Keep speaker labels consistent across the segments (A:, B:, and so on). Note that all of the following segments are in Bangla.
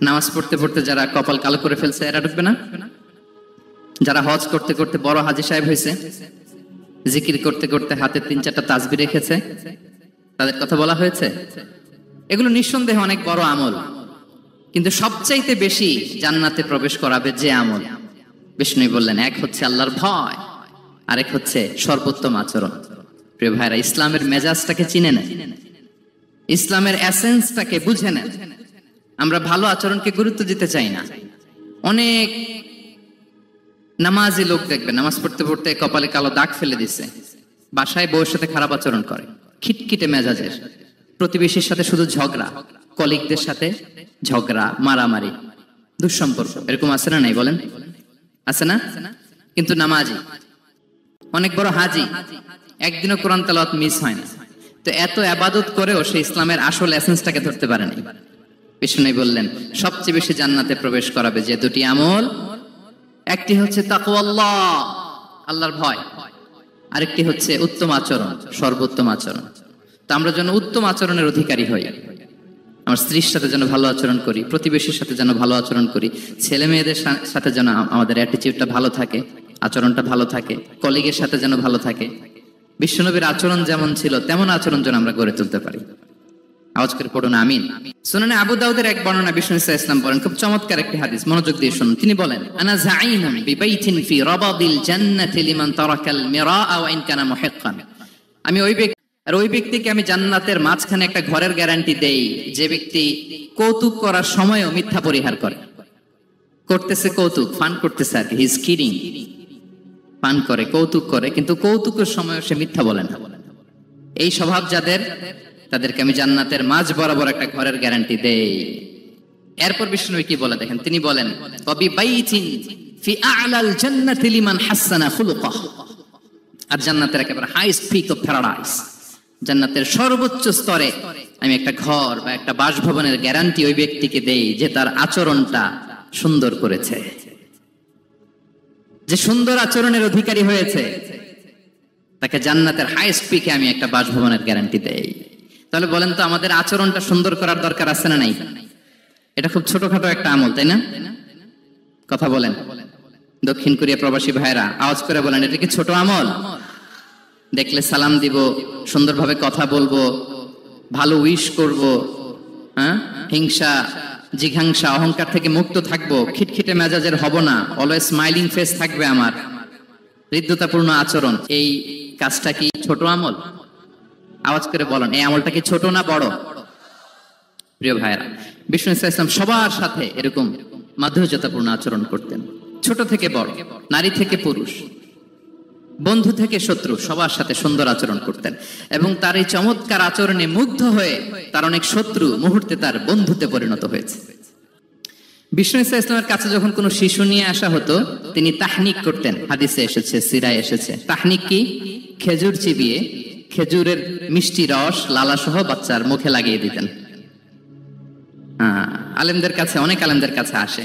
A: নামাজ পড়তে পড়তে যারা কপাল কালো করে ফেলছে এরা ঢুকবে না? যারা হজ করতে করতে বড় হাজী সাহেব হয়েছে, জিকির করতে করতে হাতে 3-4টা তাসবিহ রেখেছে, তাদের কথা বলা হয়েছে? এগুলো নিঃসন্দেহে অনেক বড় আমল, কিন্তু সবচাইতে বেশি জান্নাতে প্রবেশ করাবে যে আমল, বিষ্ণু বললেন, এক হচ্ছে আল্লাহর ভয়, আরেক হচ্ছে সর্বোত্তম আচরণ। প্রিয় ভাইরা, ইসলামের মেজাজটাকে চিনে নেন, ইসলামের এসেন্সটাকে বুঝে নেন। আমরা ভালো আচরণকে গুরুত্ব দিতে চাই না। অনেক নামাজি লোক দেখবে নামাজ পড়তে পড়তে কপালে কালো দাগ ফেলে দিছে, বাসায় বউয়ের সাথে খারাপ আচরণ করে, খিটখিটে মেজাজের, প্রতিবেশীর সাথে শুধু ঝগড়া, কলিগদের সাথে ঝগড়া, মারামারি, দুঃসম্পর্ক, এরকম আছে না? নাই বলেন, আছে না? কিন্তু নামাজি, অনেক বড় হাজি, একদিনও কোরআন তেলাওয়াত মিস হয় না, তো এত ইবাদত করেও সে ইসলামের আসল এসেন্সটাকে ধরতে পারেনি। বিষ্ণু বললেন, সবচেয়ে বেশি জান্নাতে প্রবেশ করাবে যে দুটি আমল, একটি হচ্ছে তাকওয়াল্লাহ, আল্লাহর ভয়, আরেকটি হচ্ছে উত্তম আচরণ, সর্বোত্তম আচরণ। তো আমরা যেন উত্তম আচরণের অধিকারী হই, আমার স্ত্রীর সাথে যেন ভালো আচরণ করি, প্রতিবেশীর সাথে যেন ভালো আচরণ করি, ছেলে মেয়েদের সাথে যেন আমাদের অ্যাটিটিউডটা ভালো থাকে, আচরণটা ভালো থাকে, কলিগের সাথে যেন ভালো থাকে। বিশ্বনবীর আচরণ যেমন ছিল তেমন আচরণ যেন আমরা গড়ে তুলতে পারি। আওয়াজ করে পড়ুন আমিন। সুনানে আবু দাউদের এক বর্ণনা, বিষ্ণু ইসলাম বলেন, খুব চমৎকার একটি হাদিস, মনোযোগ দিয়ে শুনুন। তিনি বলেন, আনা যাঈমুন বিবাইতিন ফি রাবাদিল জান্নাতি লিমান তারাকাল মিরাআ ওয়া ইন কানা মুহিক্কান। আমি ওই ব্যক্তিকে আমি জান্নাতের মাঝখানে একটা ঘরের গ্যারান্টি দেই যে ব্যক্তি কৌতুক করার সময়ও মিথ্যা পরিহার করে। করতেছে কৌতুক, ফান করতেছে আর কি, হি ইজ কিডিং, ফান করে, কৌতুক করে, কিন্তু কৌতুকের সময়ও সে মিথ্যা বলে না। এই স্বভাব যাদের, তাদেরকে আমি জান্নাতের মাঝ বরাবর একটা ঘরের গ্যারান্টি দেই। এরপর বিষ্ণু কি বলে দেখেন, তিনি বলেন, ওয়াবি বাইতিন ফি আ'লাল জান্নাতি লিমান হাসানা খুলুকাহ। আর জান্নাতের একেবারে হাইস্ট পিক অফ প্যারাডাইস, জান্নাতের সর্বোচ্চ স্তরে আমি একটা ঘর বা একটা বাসভবনের গ্যারান্টি ওই ব্যক্তিকে দেই যে তার আচরণটা সুন্দর করেছে, যে সুন্দর আচরণের অধিকারী হয়েছে, তাকে জান্নাতের হাইস্ট পিকে আমি একটা বাসভবনের গ্যারান্টি দেই। তাহলে বলেন তো, আমাদের আচরণটা সুন্দর করার দরকার আছে না নাই? এটা খুব ছোটখাটো একটা আমল, তাই না? কথা বলেন। দক্ষিণ কোরিয়া প্রবাসী ভাইরা আওয়াজ করে বলেন, এটা কি ছোট আমল? দেখলে সালাম দিব, সুন্দরভাবে কথা বলবো, ভালো উইশ করব, হ্যাঁ, হিংসা, জিঘাংসা, অহংকার থেকে মুক্ত থাকবো, খিটখিটে মেজাজের হব না, অলওয়েজ স্মাইলিং ফেস থাকবে আমার, হৃদ্যতাপূর্ণ আচরণ। এই কাজটা কি ছোট আমল? আওয়াজ করে বলেন, এই আমলটা কি ছোট না বড়? প্রিয় ভাইরা, বিষ্ণু ইসলাম সবার সাথে এরকম মাধুর্যতাপূর্ণ আচরণ করতেন, ছোট থেকে বড়, নারী থেকে পুরুষ, বন্ধু থেকে শত্রু, সবার সাথে সুন্দর আচরণ করতেন। এবং তার এই চমৎকার আচরণে মুগ্ধ হয়ে তার অনেক শত্রু মুহূর্তে তার বন্ধুতে পরিণত হয়েছে। বিষ্ণু ইসলামের কাছে যখন কোনো শিশু নিয়ে আসা হতো, তিনি তাহনিক করতেন, হাদিসে এসেছে, সিরায় এসেছে। তাহনিক কি? খেজুর চিবিয়ে খেজুরের মিষ্টি রস লালা সহ বাচ্চার মুখে লাগিয়ে দিতেন। আলেমদের কাছে, অনেক আলেমদের কাছে আসে,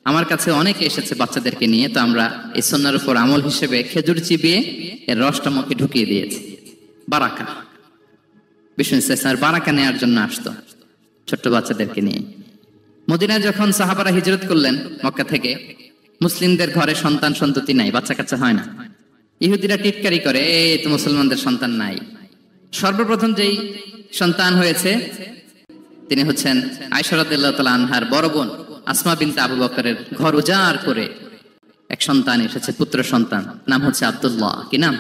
A: আমার কাছে অনেকে এসেছে বাচ্চাদেরকে নিয়ে, তো আমরা এই সুন্নাহর উপর আমল হিসেবে খেজুর চিবিয়ে এর রসটা মুখে ঢুকিয়ে দিয়েছি। বারাকা, বিষ্ণু ইসলামের বারাকা নেওয়ার জন্য আসতো ছোট্ট বাচ্চাদেরকে নিয়ে। মদিনায় যখন সাহাবারা হিজরত করলেন মক্কা থেকে, মুসলিমদের ঘরে সন্তান সন্ততি নাই, বাচ্চা কাচ্চা হয় না। ইহুদিরা টিটকারি করে, এই তো মুসলমানদের সন্তান নাই। সর্বপ্রথম যেই সন্তান হয়েছে তিনি হচ্ছেন আয়েশা রাদিয়াল্লাহু তাআলা আনহার বড় বোন আসমা বিনতে আবু বকরের ঘর উজাড় করে এক সন্তান এসেছে, পুত্র সন্তান, নাম হচ্ছে আব্দুল্লাহ। কি নাম?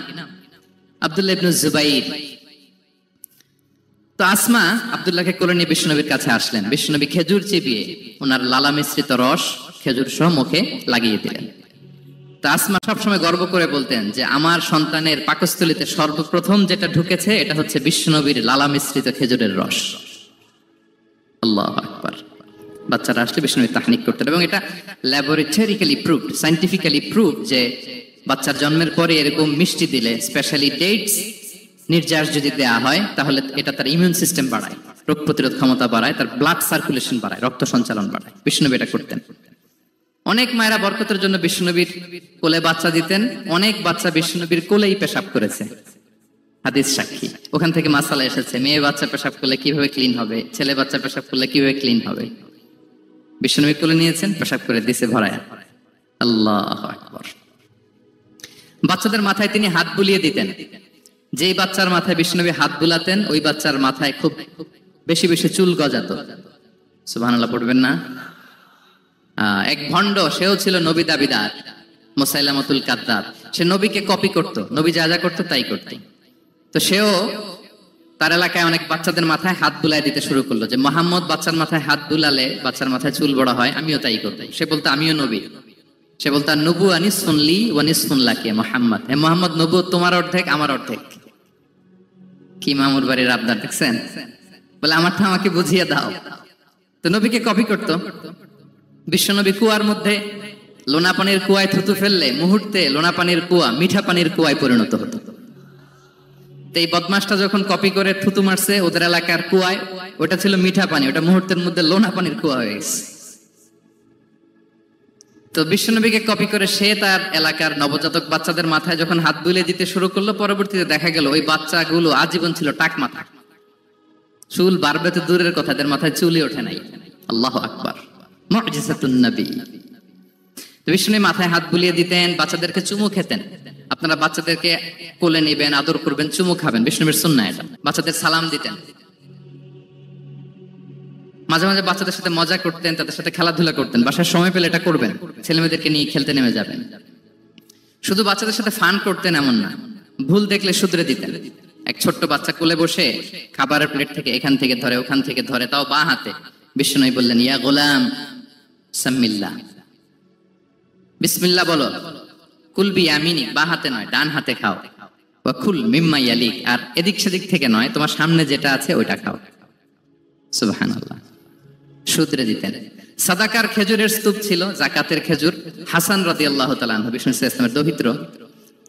A: আব্দুল্লাহ ইবনে জুবাইর। তো আসমা আব্দুল্লাহকে কোলে নিয়ে বিষ্ণুনবীর কাছে আসলেন। বিষ্ণুনবী খেজুর চিবিয়ে ওনার লালা মিশ্রিত রস খেজুর সহ মুখে লাগিয়ে দিলেন। তো আসমা সবসময় গর্ব করে বলতেন যে আমার সন্তানের পাকস্থলীতে সর্বপ্রথম যেটা ঢুকেছে এটা হচ্ছে বিষ্ণুনবীর লালা মিশ্রিত খেজুরের রস। আল্লাহু আকবার। বাচ্চারা আসলে বিষ্ণুনবী তাহনিক করতেন, এবং এটা ল্যাবরেটরিক্যালি প্রুভড, সায়েন্টিফিক্যালি প্রুভড যে বাচ্চার জন্মের পরে এরকম মিষ্টি দিলে, স্পেশালি ডেটস নির্যাস যদি দেয়া হয়, তাহলে এটা তার ইমিউন সিস্টেম বাড়ায়, রোগ প্রতিরোধ ক্ষমতা বাড়ায়, তার ব্লাড সার্কুলেশন বাড়ায়, রক্ত সঞ্চালন বাড়ায়। বিষ্ণুনবী এটা করতেন। অনেক মায়েরা বরকতের জন্য বিষ্ণুনবীর কোলে বাচ্চা দিতেন, অনেক বাচ্চা বিষ্ণুনবীর কোলেই পেশাব করেছে, হাদিস সাক্ষী। ওখান থেকে মাসালা এসেছে, মেয়ে বাচ্চা পেশাব করলে কিভাবে ক্লিন হবে, ছেলে বাচ্চা পেশাব করলে কিভাবে ক্লিন হবে। বিশ্বনবী কোলে নিয়েছেন, পেশাব করে দিছে ভরায়। আল্লাহু আকবার। বাচ্চাদের মাথায় তিনি হাত বুলিয়ে দিতেন। যেই বাচ্চার মাথায় বিশ্বনবী হাত বুলাতেন ওই বাচ্চার মাথায় খুব বেশি বেশি চুল গজাতো। সুবহানাল্লাহ পড়বেন না? এক ভণ্ড, সেও ছিল নবী দাবিদার, মুসাইলামাতুল কাদ্দাব। সে নবীকে কপি করত, নবী যা যা করতো তাই করত। তো সেও তার এলাকায় অনেক বাচ্চাদের মাথায় হাত বুলাই দিতে শুরু করলো, যে মোহাম্মদ বাচ্চার মাথায় হাত বুলালে বাচ্চার মাথায় চুল বড় হয়, আমিও তাই করবো। সে বলতো আমিও নবী। সে বলতো নবু আনিস শুনলি ওয়ানিস শুনলাকে মোহাম্মদ, হে মোহাম্মদ, নবু তোমার অর্ধেক আমার অর্ধেক। কি মামুর বাড়ির আবদার দেখছেন? বলে আমারটা আমাকে বুঝিয়ে দাও। তো নবীকে কপি করতো। বিশ্বনবী কুয়ার মধ্যে লোনা পানির কুয়ায় থুতু ফেললে মুহূর্তে লোনা পানির কুয়া মিঠা পানির কুয়ায় পরিণত হতো। এই বদমাসটা যখন কপি করে থুতু মারছে ওদের এলাকার কুয়ায়, ওটা ছিল মিঠা পানি, ওটা মুহূর্তের মধ্যে লোনা পানির কুয়া হয়ে গেছে। তো বিশ্বনবীকে কপি করে সে তার এলাকার নবজাতক বাচ্চাদের মাথায় যখন হাত বুলিয়ে দিতে শুরু করলো, পরবর্তীতে দেখা গেল ওই বাচ্চাগুলো আজীবন ছিল টাক মাথা। চুল বাড়বে তো দূরের কথা, এদের মাথায় চুলই ওঠে নাই। আল্লাহু আকবার, মুজিজাতুন নবী। বিশ্বনবী মাথায় হাত বুলিয়ে দিতেন, বাচ্চাদেরকে চুমু খেতেন। আপনারা বাচ্চাদেরকে কোলে নেবেন, আদর করবেন, চুমু খাবেন, বিষ্ণুবীর সুন্নাহ এটা। বাচ্চাদের সালাম দিতেন। মাঝে মাঝে বাচ্চাদের সাথে মজা করতেন, তাদের সাথে খেলাধুলা করতেন। বাসায় সময় পেলে এটা করবেন, ছেলেমেয়েদেরকে নিয়ে খেলতে নেমে যাবেন। শুধু বাচ্চাদের সাথে ফান করতেন এমন না, ভুল দেখলে শুধরে দিতেন। এক ছোট্ট বাচ্চা কোলে বসে খাবারের প্লেট থেকে এখান থেকে ধরে ওখান থেকে ধরে, তাও বাঁ হাতে। বিষ্ণুবী বললেন, ইয়া গোলাম সাম্মিল্লাহ, বিসমিল্লাহ বলো। কুল বিয়ামিনি, বাঁ হাতে নয় ডান হাতে খাও। ওয়া কুল মিম্মা ইয়ালিক, আর এদিক সেদিক থেকে নয়, তোমার সামনে যেটা আছে ওইটা খাও। সুবহানাল্লাহ, শুধরে দিতেন। সাদাকার খেজুরের স্তূপ ছিল, যাকাতের খেজুর। হাসান রাদিয়াল্লাহু তাআলা আনহু, বিষ্ণু ইসলামের দৌহিত্র,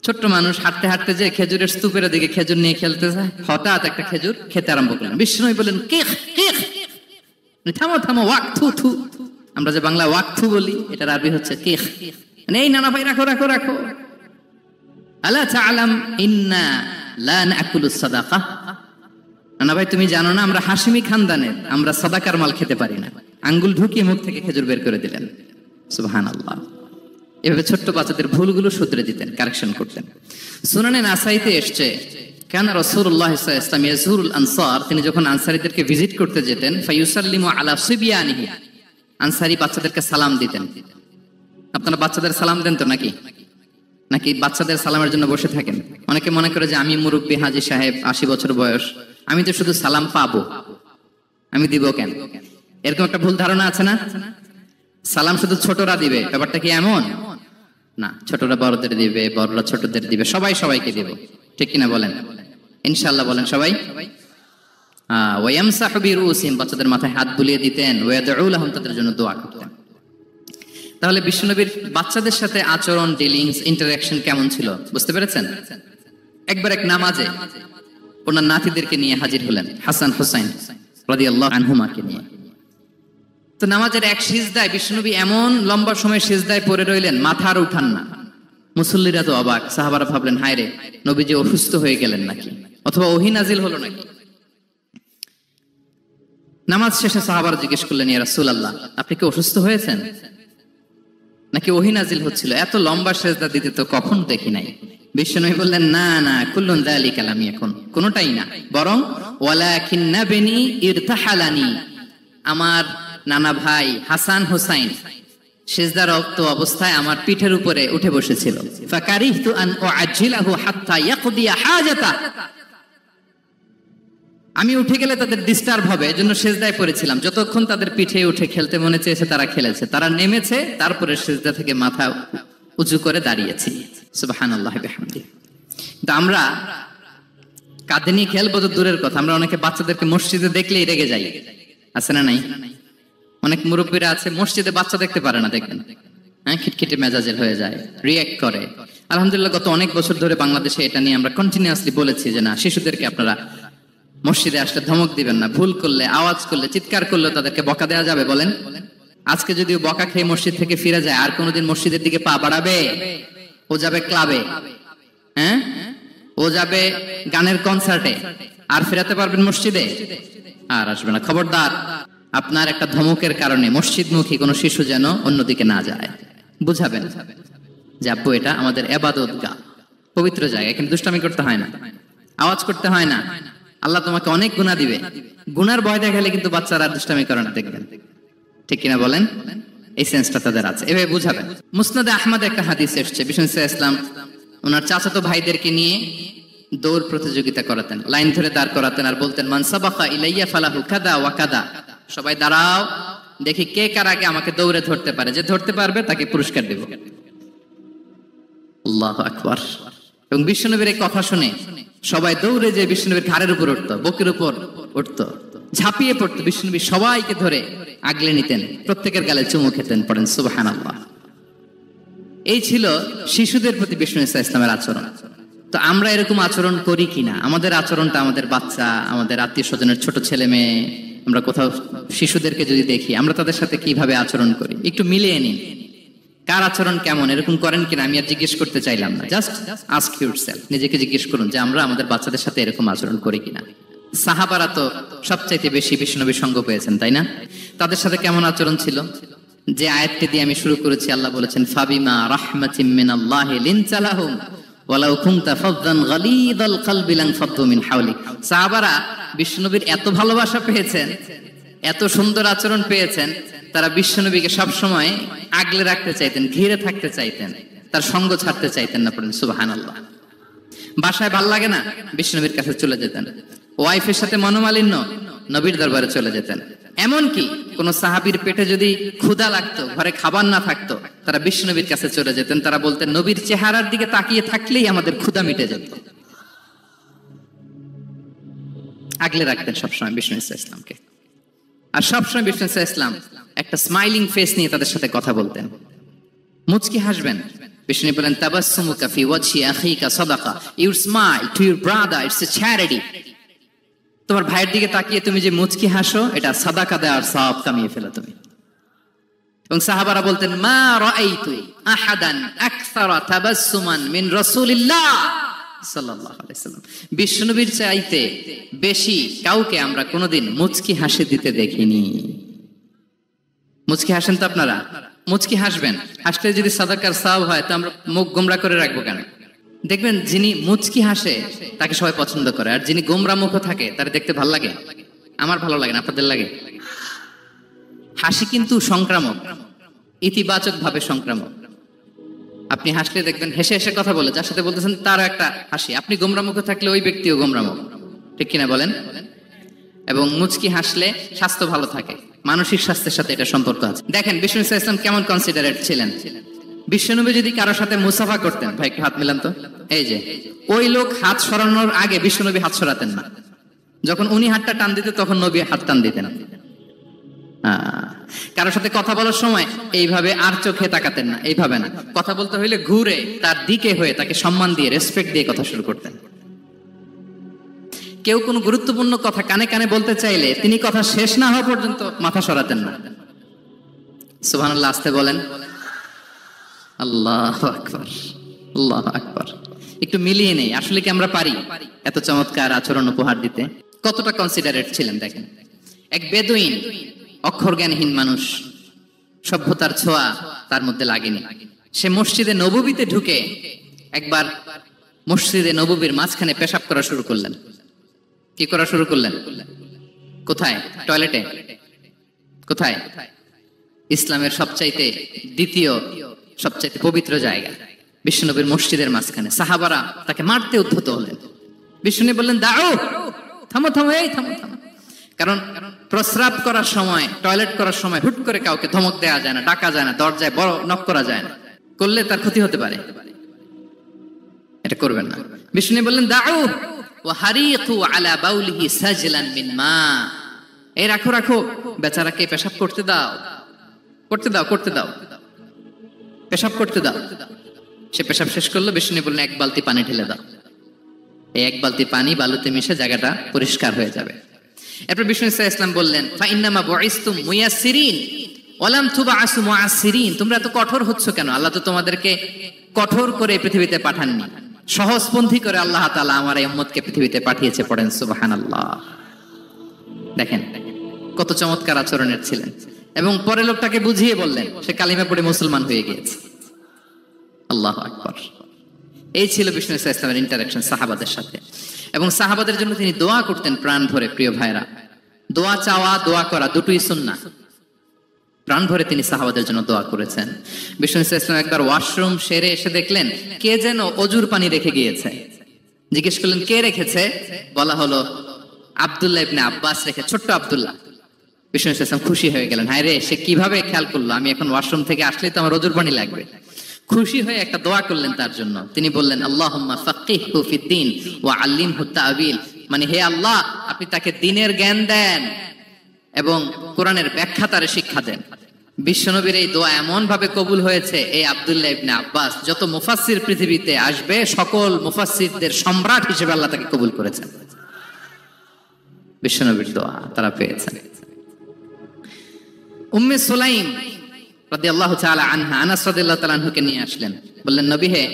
A: ছোট্ট মানুষ, হাঁটতে হাঁটতে যে খেজুরের স্তূপের দিকে খেজুর নিয়ে খেলতে যায়, হঠাৎ একটা খেজুর খেতে আরম্ভ করলেন। বিষ্ণু বললেন, কিখ কিখ, থামো থামো, ওয়াক থু থু। আমরা যে বাংলা ওয়াক থু বলি, এটার আরবি হচ্ছে কিখ। এই নানা ভাই, রাখো রাখো রাখো। আলা তাআলাম ইন্না লা নাকুলুস সাদাকা, নানা ভাই তুমি জানো না আমরা হাশিমি খানদানের, আমরা সাদাকার মাল খেতে পারি না। আঙ্গুল ঢুকিয়ে মুখ থেকে খেজুর বের করে দিলেন। সুবহানাল্লাহ। এভাবে ছোট্ট বাচ্চাদের ভুলগুলো শুধরে দিতেন, কারেকশন করতেন। সুনানে নাসাইতে এসছে, কেন রাসূলুল্লাহ সাল্লাল্লাহু আলাইহি ওয়াসাল্লাম ইয়াজুরুল আনসার, তিনি যখন আনসারীদেরকে ভিজিট করতে যেতেন, ফায়ুসাল্লিমু আলা সিবিয়ানিহি, আনসারী বাচ্চাদেরকে সালাম দিতেন। আপনারা বাচ্চাদের সালাম দেন তো নাকি? নাকি বাচ্চাদের সালামের জন্য বসে থাকেন? অনেকে মনে করে যে আমি মুরব্বী হাজী সাহেব, 80 বছর বয়স, আমি তো শুধু সালাম পাবো, আমি দিব কেন? এরকম একটা ভুল ধারণা আছে না? সালাম শুধু ছোটরা দিবে, ব্যাপারটা কি এমন না। ছোটরা বড়দের দিবে, বড়রা ছোটদের দিবে, সবাই সবাইকে দিবে, ঠিক কিনা বলেন? ইনশাআল্লাহ বলেন সবাই। ওয়ায়ামসাহু বিরুসিহিম, বাচ্চাদের মাথায় হাত বুলিয়ে দিতেন। ওয়ায়াদউ লাহুম, তাদের জন্য দোয়া করতেন। তাহলে বিশ্বনবীর বাচ্চাদের সাথে আচরণ, ডিলিংস, ইন্টারঅ্যাকশন কেমন ছিল বুঝতে পেরেছেন? একবার এক নামাজে ওনার নাতিদেরকে নিয়ে হাজির হলেন, হাসান হুসাইন রাদিয়াল্লাহু আনহুমাকে নিয়ে। তো নামাজের এক সিজদায় বিশ্বনবী এমন লম্বা সময় সিজদায় পড়ে রইলেন, মাথা আর উঠান না। মুসল্লিরা তো অবাক, সাহাবারা ভাবলেন হায় রে, নবীজি অসুস্থ হয়ে গেলেন নাকি, অথবা ওহী নাজিল হলো নাকি। নামাজ শেষে সাহাবারা জিজ্ঞেস করলেন, ইয়া রাসূলুল্লাহ, আপনি কি অসুস্থ হয়েছেন নাকি ওহী নাজিল হচ্ছিল? এত লম্বা সিজদা দিতে তো কখন দেখি নাই। বিশ্বনবী বললেন, না না, কুল্লুন যালিকা লাম ইয়াকুন, কোনটাই না, বরং ওয়ালাকিন্না বিনি ইরতাহালানি, আমার নানা ভাই হাসান হুসাইন সিজদারত অবস্থায় আমার পিঠের উপরে উঠে বসেছিল। ফাকারিহতু আন উআজ্জিলাহু হাত্তা ইয়াকদিয়া হাজাতা, আমি উঠে গেলে তাদের ডিস্টার্ব হবে, এজন্য সিজদায় পড়েছিলাম। যতক্ষণ তাদের পিঠে উঠে খেলতে মনে চেয়েছে তারা খেলেছে, তারা নেমেছে, তারপরে সিজদা থেকে মাথা উঁচু করে দাঁড়িয়েছি। সুবহানাল্লাহি বিহামদিহি। কিন্তু আমরা কাঁধে নিয়ে খেলবো তো দূরের কথা, আমরা অনেকে বাচ্চাদেরকে মসজিদে দেখলেই রেগে যাই, আছে না নাই? অনেক মুরব্বীরা আছে মসজিদে বাচ্চা দেখতে পারে না, দেখবেন হ্যাঁ, খিটখিটে মেজাজের হয়ে যায়, রিঅ্যাক্ট করে। আলহামদুলিল্লাহ গত অনেক বছর ধরে বাংলাদেশে এটা নিয়ে আমরা কন্টিনিউয়াসলি বলেছি যে না, শিশুদেরকে আপনারা মসজিদে আসলে ধমক দিবেন না, ভুল করলে, আওয়াজ করলে, চিৎকার করলে তাদেরকে বকা দেওয়া যাবে? বলেন। আজকে যদিও বকা খেয়ে মসজিদ থেকে ফিরে যায়, আর কোনোদিন মসজিদের দিকে পা বাড়াবে? ও যাবে ক্লাবে, হ্যাঁ, ও যাবে গানের কনসার্টে, আর ফেরাতে পারবেন মসজিদে? আর আসবে না, খবরদার। আপনার একটা ধমকের কারণে মসজিদমুখী কোনো শিশু যেন অন্যদিকে না যায়, বুঝাবেন যে আব্বু এটা আমাদের ইবাদত গাহ, পবিত্র জায়গা, এখানে দুষ্টামি করতে হয় না, আওয়াজ করতে হয় না, আল্লাহ তোমাকে অনেক গুনাহ দিবে। গুনার ভয় দেখালে কিন্তু বাচ্চারা দুষ্টামি করে না, দেখবেন। ঠিক কিনা বলেন? এই সেন্সটা তাদের আছে, এভাবে বুঝাবেন। মুসনাদে আহমদ একটা হাদিস এসেছে, বিষ্ণু ইসলাম ওনার চাচাতো ভাইদেরকে নিয়ে দৌড় প্রতিযোগিতা করাতেন, লাইন ধরে দাঁড় করাতেন আর বলতেন, মান সাবাকা ইলাইয়া ফালাহু কাদা ওয়া কাদা, সবাই দাঁড়াও, দেখি কে কার আগে আমাকে দৌড়ে ধরতে পারে, যে ধরতে পারবে তাকে পুরস্কার দেব। আল্লাহু আকবার। এবং বিশ্বনবীর এই কথা শুনে সবাই দৌড়ে যে বিশ্বনবীর ঘাড়ের উপর উঠতো, বুকের উপর উঠতো, ঝাঁপিয়ে পড়তো, বিশ্বনবী সবাইকে ধরে আগলে নিতেন, প্রত্যেকের গালে চুমু খেতেন। পড়েন সুবহানাল্লাহ। এই ছিল শিশুদের প্রতি বিষ্ণু ইসলামের আচরণ। তো আমরা এরকম আচরণ করি কিনা? আমাদের আচরণটা আমাদের বাচ্চা, আমাদের আত্মীয় স্বজনের ছোট ছেলে মেয়ে, আমরা কোথাও শিশুদেরকে যদি দেখি, আমরা তাদের সাথে কিভাবে আচরণ করি, একটু মিলিয়ে নিন কার আচরণ কেমন, এরকম করেন কিনা। আমি আর জিজ্ঞেস করতে চাইলাম না, জাস্ট আস্ক ইউরসেলফ, নিজেকে জিজ্ঞেস করুন যে আমরা আমাদের বাচ্চাদের সাথে এরকম আচরণ করি কিনা। সাহাবারা তো সবচাইতে বেশি বিশ্বনবীর সঙ্গ পেয়েছেন, তাই না? তাদের সাথে কেমন আচরণ ছিল? যে আয়াতটি দিয়ে আমি শুরু করেছি, আল্লাহ বলেছেন, ফাবিমা রাহমাতিম মিনাল্লাহি লিনতা লাহুম ওয়ালাউ কুনতা ফাযযান গালিযাল কলবি লানফাদ্দু মিন হাওলিক। সাহাবারা বিশ্বনবীর এত ভালোবাসা পেয়েছেন, এত সুন্দর আচরণ পেয়েছেন, তারা বিশ্বনবীকে সব সময় আগলে রাখতে চাইতেন, ঘিরে থাকতে চাইতেন, তার সঙ্গ ছাড়তে চাইতেন না। পড়েন সুবহানাল্লাহ। বাসায় ভাল লাগে না, বিশ্বনবীর কাছে চলে যেতেন। ওয়াইফের সাথে মনোমালিন্য, নবীর দরবারে চলে যেতেন। এমনকি কোন সাহাবীর পেটে যদি ক্ষুধা লাগতো, ঘরে খাবার না থাকতো, তারা বিশ্বনবীর কাছে চলে যেতেন। তারা বলতেন, নবীর চেহারার দিকে তাকিয়ে থাকলেই আমাদের ক্ষুধা মিটে যেত। আগলে রাখতেন সবসময় বিষ্ণু ইসলামকে। আর সবসময় বিষ্ণু ইসলাম একটা স্মাইলিং ফেস নিয়ে তাদের সাথে কথা বলতেন, মুচকি হাসবেন। বিষ্ণু বলেন, তাবাসসুমুকা ফি ওয়াজহি আখিকা সাদাকা, you smile to your brother, it's a charity. তোমার ভাইয়ের দিকে তাকিয়ে তুমি যে মুচকি হাসো, এটা সাদাকা দেওয়ার সওয়াব কামিয়ে ফেলো তুমি। এবং সাহাবারা বলতেন, মা রাআইতু আহাদান আকসারা তাবাসসুমান মিন রাসূলিল্লাহ সাল্লাল্লাহু আলাইহি ওয়াসাল্লাম। বিশ্বনবীর চাইতে বেশি কাউকে আমরা কোনোদিন মুচকি হাসি দিতে দেখিনি। মুচকি হাসেন তো আপনারা? মুচকি হাসবেন, হাসলে যদি সাদাকার সওয়াব হয়, তো আমরা মুখ গোমরা করে রাখবো কেন? দেখবেন, যিনি মুচকি হাসে তাকে সবাই পছন্দ করে, আর যিনি গোমরা মুখ থাকে তার দেখতে ভালো লাগে। আমার ভালো লাগে না, আপনাদের লাগে? হাসি কিন্তু সংক্রামক, ইতিবাচক ভাবে সংক্রামক। আপনি হাসলে দেখবেন হেসে হেসে কথা বলে, যার সাথে বলতেছেন তারও একটা হাসি। আপনি গোমরা মুখ থাকলে ওই ব্যক্তিও গোমরা মুখ, ঠিক কিনা বলেন? এবং মুচকি হাসলে স্বাস্থ্য ভালো থাকে, মানসিক স্বাস্থ্যের সাথে এটা সম্পর্ক আছে। দেখেন বিষ্ণু ইসলাম কেমন কনসিডারেট ছিলেন। বিশ্বনবী যদি কারোর সাথে মুসাফা করতেন, ভাই হাত মিলান তো, এই যে ওই লোক হাত সরানোর আগে বিশ্বনবী হাত সরাতেন না। যখন উনি হাতটা টান দিতেন, তখন নবী হাত টান দিতেন। কারোর সাথে কথা বলার সময় এইভাবে আর চোখে তাকাতেন না, এইভাবে না। কথা বলতে হইলে ঘুরে তার দিকে হয়ে তাকে সম্মান দিয়ে, রেসপেক্ট দিয়ে কথা শুরু করতেন। কেউ কোনো গুরুত্বপূর্ণ কথা কানে কানে বলতে চাইলে তিনি কথা শেষ না হওয়া পর্যন্ত মাথা সরাতেন না। সুবহানাল্লাহ, আস্তে বলেন। আল্লাহু আকবার, আল্লাহু আকবার। একটু মিলিয়ে নেই, আসলে কি আমরা পারি এত চমৎকার আচরণ উপহার দিতে? কতটা কনসিডারেট ছিলেন দেখেন। এক বেদুইন, অক্ষর জ্ঞানহীন মানুষ, সভ্যতার ছোঁয়া তার মধ্যে লাগেনি। সে মসজিদে নববীতে ঢুকে একবার মসজিদে নববীর মাঝখানে পেশাব করা শুরু করলেন। কি করা শুরু করলেন? কোথায়? টয়লেটে? কোথায়? ইসলামের সবচাইতে দ্বিতীয় সবচাইতে পবিত্র জায়গা, বিশ্বনবীর মসজিদের মাঝখানে। সাহাবারা তাকে মারতে উদ্ধত হলেন। বিশ্বনবী বললেন, দাও, থামো থামো, এই থামো থামো। কারণ প্রস্রাব করার সময়, টয়লেট করার সময় হুট করে কাউকে ধমক দেওয়া যায় না, ডাকা যায় না, দরজায় বড় নক করা যায় না, করলে তার ক্ষতি হতে পারে, এটা করবেন না। বিষ্ণু বললেন, দাও ওয়া হারিকু আলা বাউলিহি সাজলান মিন মা, এই রাখো রাখো, বেচারাকে পেশাব করতে দাও, করতে দাও, করতে দাও, পেশাব করতে দাও। সে পেশাব শেষ করলো। বিষ্ণু বললেন, এক বালতি পানি ঢেলে দাও। এই এক বালতি পানি বালুতে মিশে জায়গাটা পরিষ্কার হয়ে যাবে। এরপর বিষ্ণু ইসলাম বললেন, ফাইন্নামা বুইসতুম মুয়াসসিরিন ওয়া লাম তুবআসু মুআসসিরিন, তোমরা এত কঠোর হচ্ছ কেন? আল্লাহ তো তোমাদেরকে কঠোর করে পৃথিবীতে পাঠাননি, সহজপন্থী করে আল্লাহ তাআলা আমার এই উম্মতকে পৃথিবীতে পাঠিয়েছে। পড়েন সুবহানাল্লাহ। দেখেন কত চমৎকার আচরণের ছিলেন। এবং পরে লোকটাকে বুঝিয়ে বললেন, সে কালিমা পড়ে মুসলমান হয়ে গিয়েছে। আল্লাহু আকবার। এই ছিল বিষ্ণু ইসা ইসলামের ইন্টারাকশন সাহাবাদের সাথে। এবং সাহাবাদের জন্য তিনি দোয়া করতেন প্রাণ ভরে। প্রিয় ভাইরা, দোয়া চাওয়া, দোয়া করা দুটোই সুন্নাহ। প্রাণ ভরে তিনি সাহাবাদের জন্য দোয়া করেছেন। বিষ্ণু ইসা ইসলাম একবার ওয়াশরুম সেরে এসে দেখলেন কে যেন অজুর পানি রেখে গিয়েছে। জিজ্ঞেস করলেন কে রেখেছে? বলা হলো আব্দুল্লাহ ইবনে আব্বাস রেখে, ছোট্ট আব্দুল্লাহ। বিষ্ণু ইসা ইসলাম খুশি হয়ে গেলেন, হায় রে, সে কিভাবে খেয়াল করলো, আমি এখন ওয়াশরুম থেকে আসলেই তো আমার অজুর পানি লাগবে। খুশি হয়ে একটা দোয়া করলেন তার জন্য। তিনি বললেন আল্লাহুম্মা ফাক্কিহহু ফিদ্দীন ওয়া আল্লিমহু তা'বীল, মানে হে আল্লাহ, আপনি তাকে দ্বীনের জ্ঞান দেন এবং কোরআনের ব্যাখ্যা তারে শিক্ষা দেন। বিশ্বনবীর এই দোয়া এমন ভাবে কবুল হয়েছে, এই আব্দুল্লাহ ইবনে আব্বাস যত মুফাসসির পৃথিবীতে আসবে সকল মুফাসসিরদের সম্রাট হিসেবে আল্লাহ তাকে কবুল করেছেন। বিশ্বনবীর দোয়া তারা পেয়েছেন। উম্মে সুলাইম রাদিয়াল্লাহু তাআলা আনহা, আনাস রাদিয়াল্লাহু তাআলা আনহুকে নিয়ে আসলেন, বললেন নবী হে,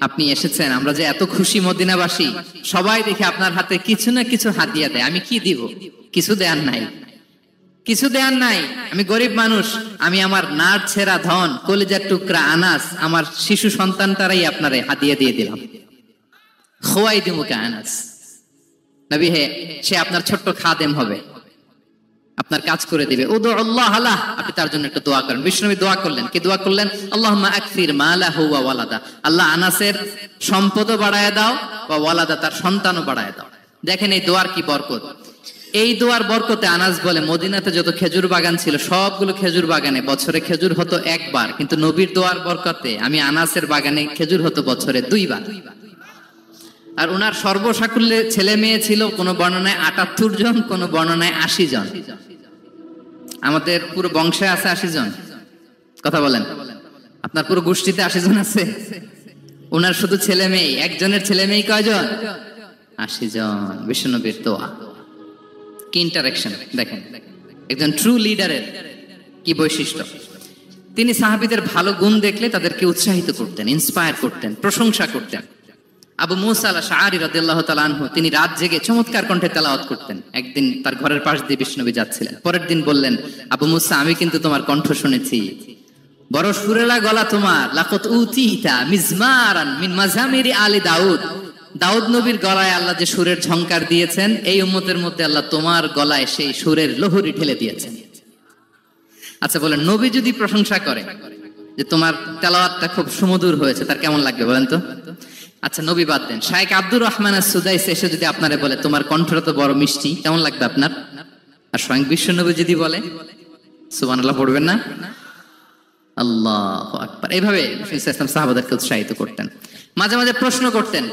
A: আপনি এসেছেন, আমরা যে এত খুশি মদিনাবাসী, সবাই দেখে আপনার হাতে কিছু না কিছু হাদিয়া দেয়, আমি কি দিব? কিছু দেয়ার নাই, কিছু দেয়ার নাই, আমি গরিব মানুষ, আমি আমার নাড় ছেঁড়া ধন, কলিজার টুকরা আনাস, আমার শিশু সন্তানটারাই আপনারে হাদিয়া দিয়ে দিলাম। খোয়াই দিমুকা আনাস, নবী হে, সে আপনার ছোট্ট খাদেম হবে, আপনার কাজ করে দিবে। উদু আল্লাহ আলাহ, আপনি তার জন্য একটা দোয়া করেন। বিষ্ণু দোয়া করলেন, কি দোয়া করলেন? আল্লাহুম্মা আকসির মালাহু ওয়া ওয়ালাদা, আল্লাহ আনাসের সম্পদও বাড়ায় দাও, ওয়া ওয়ালাদা, তার সন্তানও বাড়ায় দাও। দেখেন এই দোয়ার কি বরকত। এই দোয়ার বরকতে আনাস বলে মদিনাতে যত খেজুর বাগান ছিল সবগুলো খেজুর বাগানে বছরে খেজুর হতো একবার, কিন্তু নবীর দোয়ার বরকতে আমি আনাসের বাগানে খেজুর হতো বছরে 2 বার। আর ওনার সর্বসাকুল্যে ছেলে মেয়ে ছিল, কোন বর্ণনায় 78 জন, কোন বর্ণনায় 80 জন। আমাদের পুরো বংশে আছে 80 জন, কথা বলেন, আপনার পুরো গোষ্ঠীতে 80 জন আছে? ওনার শুধু ছেলে মেয়ে, একজনের ছেলে মেয়ে কয়জন? 80 জন। বিশ্বনবীর দোয়া কি ইন্টারেকশন দেখেন, একজন ট্রু লিডারের কি বৈশিষ্ট্য। তিনি সাহাবীদের ভালো গুণ দেখলে তাদেরকে উৎসাহিত করতেন, ইন্সপায়ার করতেন, প্রশংসা করতেন। আবু মুসা আল-আশআরী রাদিয়াল্লাহু তাআলা আনহু, তিনি রাত জেগে চমৎকার কণ্ঠে তেলাওয়াত করতেন। একদিন তার ঘরের পাশ দিয়ে বিশ্বনবী যাচ্ছিলেন, পরের দিন বললেন, আবু মুসা, আমি কিন্তু তোমার কণ্ঠ শুনেছি, বড় সুরেলা গলা তোমার, লাকাত উতিতা মিজমারান মিন মাজামিরি আলি দাউদ, দাউদ নবীর গলায় আল্লাহ যে সুরের ঝংকার দিয়েছেন, এই উম্মতের মধ্যে আল্লাহ তোমার গলায় সেই সুরের লহরী ঢেলে দিয়েছেন। আচ্ছা বলেন, নবী যদি প্রশংসা করে যে তোমার তেলাওয়াতটা খুব সুমধুর হয়েছে, তার কেমন লাগবে বলেন তো? আচ্ছা নবী বাদ দেন, শাইখ আব্দুর রহমান আস-সুদাইসি এসে যদি আপনারে বলে তোমার কণ্ঠটা তো বড় মিষ্টি, কেমন লাগবে আপনার? আর স্বয়ং বিশ্বনবী যদি বলে, সুবহানাল্লাহ পড়বেন না? আল্লাহু আকবার। এইভাবে ইসলাম সাহাবাদেরকে উৎসাহিত করতেন। মাঝে মাঝে প্রশ্ন করতেন,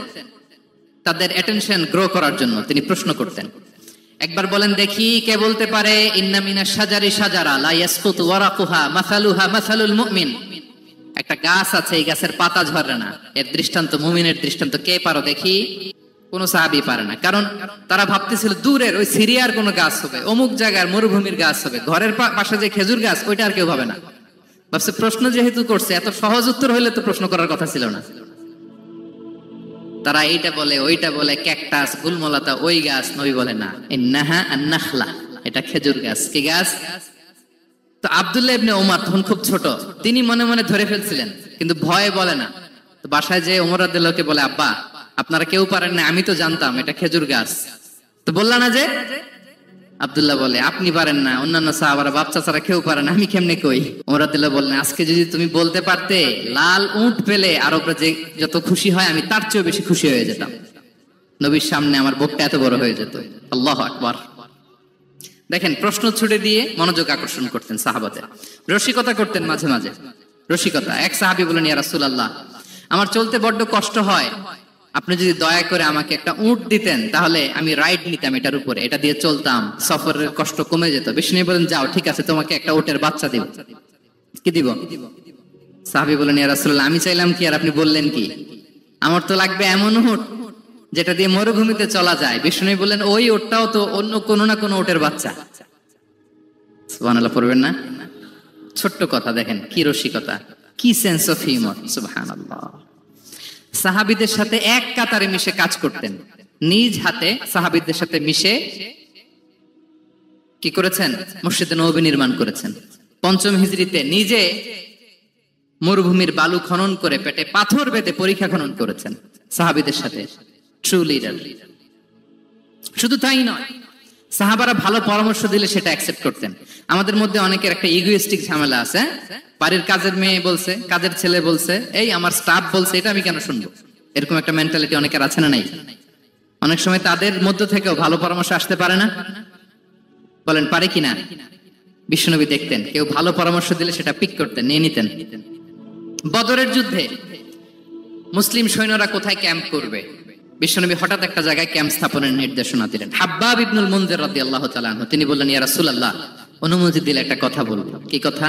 A: তাদের অ্যাটেনশন গ্রো করার জন্য তিনি প্রশ্ন করতেন। একবার বলেন দেখি, কে বলতে পারে ইন্না মিনাশ শাজারি শাজারা লা ইয়াসকুতু ওয়ারাকুহা মাসালুহা মাসালুল মুমিন, একটা গাছ আছে, এই গাছের পাতা ঝরে না, এর দৃষ্টান্ত মুমিনের দৃষ্টান্ত। কে পারো দেখি? কোন সাহাবী পারে না, কারণ তারা ভাবতেছিল দূরের ওই সিরিয়ার কোন গাছ হবে, অমুক জায়গার মরুভূমির গাছ হবে, ঘরের পাশে যে খেজুর গাছ ওইটা আর কেউ ভাবে না। ভাবছে প্রশ্ন যেহেতু করছে, এত সহজ উত্তর হইলে তো প্রশ্ন করার কথা ছিল না। তারা এইটা বলে, ওইটা বলে, ক্যাকটাস, গুলমলাতা, ওই গাছ। নবী বলে না, ইন্নাহা আন-নাখলা, এটা খেজুর গাছ। কি গাছ? তো আব্দুল্লাহ ইবনে ওমর তখন খুব ছোট, তিনি মনে মনে ধরে ফেলছিলেন, কিন্তু ভয়ে বলে না। তো বাসায় যে ওমর রাদিয়াল্লাহুকে বলে, আব্বা আপনারা কেউ পারেন না, আমি তো জানতাম এটা খেজুর গাছ, তো বললা না যে? আব্দুল্লাহ বলে, আপনি পারেন না, অন্যান্য সাহাবারা বাচ্চা ছাড়া কেউ পারে না, আমি কেমনে কই? ওমর রাদিয়াল্লাহু বললেন, আজকে যদি তুমি বলতে পারতে, লাল উট পেলে আরবরা যে যত খুশি হয় আমি তার চেয়েও বেশি খুশি হয়ে যেতাম। নবীর সামনে আমার বুকটা এত বড় হয়ে যেত। আল্লাহু আকবার। দেখেন, প্রশ্ন ছুড়ে দিয়ে মনোযোগ আকর্ষণ করতেন সাহাবাদের। রসিকতা করতেন মাঝে মাঝে, রসিকতা। এক সাহাবী বলেন, ইয়া রাসূলুল্লাহ, আমার চলতে বড্ড কষ্ট হয়, আপনি যদি দয়া করে আমাকে একটা উট দিতেন, তাহলে আমি রাইড নিতাম এটার উপরে, এটা দিয়ে চলতাম, সফরের কষ্ট কমে যেত। বিষ্ণু বলেন, যাও ঠিক আছে, তোমাকে একটা উটের বাচ্চা দিব। কি দিব? সাহাবী বলেন, ইয়া রাসূলুল্লাহ, আমি চাইলাম কি আর আপনি বললেন কি? আমার তো লাগবে এমন উট যেটা দিয়ে মরুভূমিতে চলা যায়। বিষ্ণু বললেন, ওই উটটাও তো অন্য কোনো না কোনো উটের বাচ্চা। সুবহানাল্লাহ পড়বেন না? ছোট্ট কথা, দেখেন কি রসিকতা, কি সেন্স অফ হিউমার। সুবহানাল্লাহ। সাহাবীদের সাথে এক কাতারে মিশে কাজ করতেন, নিজ হাতে সাহাবীদের সাথে মিশে কি করেছেন? মসজিদে নববী নির্মাণ করেছেন। পঞ্চম হিজরিতে নিজে মরুভূমির বালু খনন করে পেটে পাথর বেঁধে পরীক্ষা খনন করেছেন সাহাবীদের সাথে। True leader. শুধু তাই নয়, সাহাবারা ভালো পরামর্শ দিলে সেটা অ্যাকসেপ্ট করতেন। আমাদের মধ্যে অনেকের একটা ইগোইস্টিক ঝামেলা আছে। বাড়ির কাজের মেয়ে বলছে, কাজের ছেলে বলছে, এই আমার স্টাফ বলছে, এটা আমি কেন শুনবো? এরকম একটা মেন্টালিটি অনেকের আছে না নাই? অনেক সময় তাদের মধ্য থেকেও ভালো পরামর্শ আসতে পারে না? বলেন পারে কিনা? বিশ্বনবী দেখতেন কেউ ভালো পরামর্শ দিলে সেটা পিক করতেন, নিয়ে নিতেন। বদরের যুদ্ধে মুসলিম সৈন্যরা কোথায় ক্যাম্প করবে, বিশ্বনবী হঠাৎ একটা জায়গায় ক্যাম্প স্থাপনের নির্দেশনা দিলেন। হাব্বাব ইবনুল মুনজির রাদিয়াল্লাহু তাআলা আনহু তিনি বললেন, ইয়া রাসূলুল্লাহ, অনুমতি দিলে একটা কথা বলবো। কি কথা?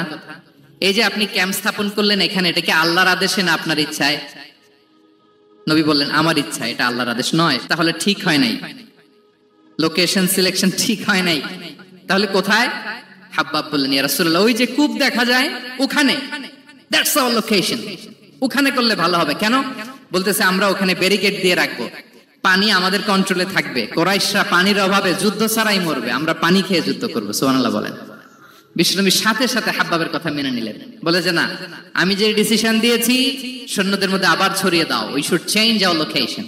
A: এই যে আপনি ক্যাম্প স্থাপন করলেন এখানে, এটা কি আল্লাহর আদেশে না আপনার ইচ্ছায়? নবী বললেন, আমার ইচ্ছা, এটা আল্লাহর আদেশ নয়। তাহলে ঠিক হয় নাই, লোকেশন সিলেকশন ঠিক হয় নাই। তাহলে কোথায়? হাব্বাব বললেন, ইয়া রাসূলুল্লাহ, ওই যে কূপ দেখা যায় ওখানে, দ্যাটস আওয়ার লোকেশন, ওখানে করলে ভালো হবে। কেন? বলতেছে আমরা ওখানে ব্যারিকেড দিয়ে রাখবো, পানি আমাদের কন্ট্রোলে থাকবে, কুরাইশরা পানির অভাবে যুদ্ধ ছাড়াই মরবে, আমরা পানি খেয়ে যুদ্ধ করবো। সুবহানাল্লাহ বলেন। বিশ্বনবী সাথে সাথে হাব্বাবের কথা মেনে নিলেন, বলে যে না, আমি যে ডিসিশন দিয়েছি সৈন্যদের মধ্যে আবার ছড়িয়ে দাও, we should change our location.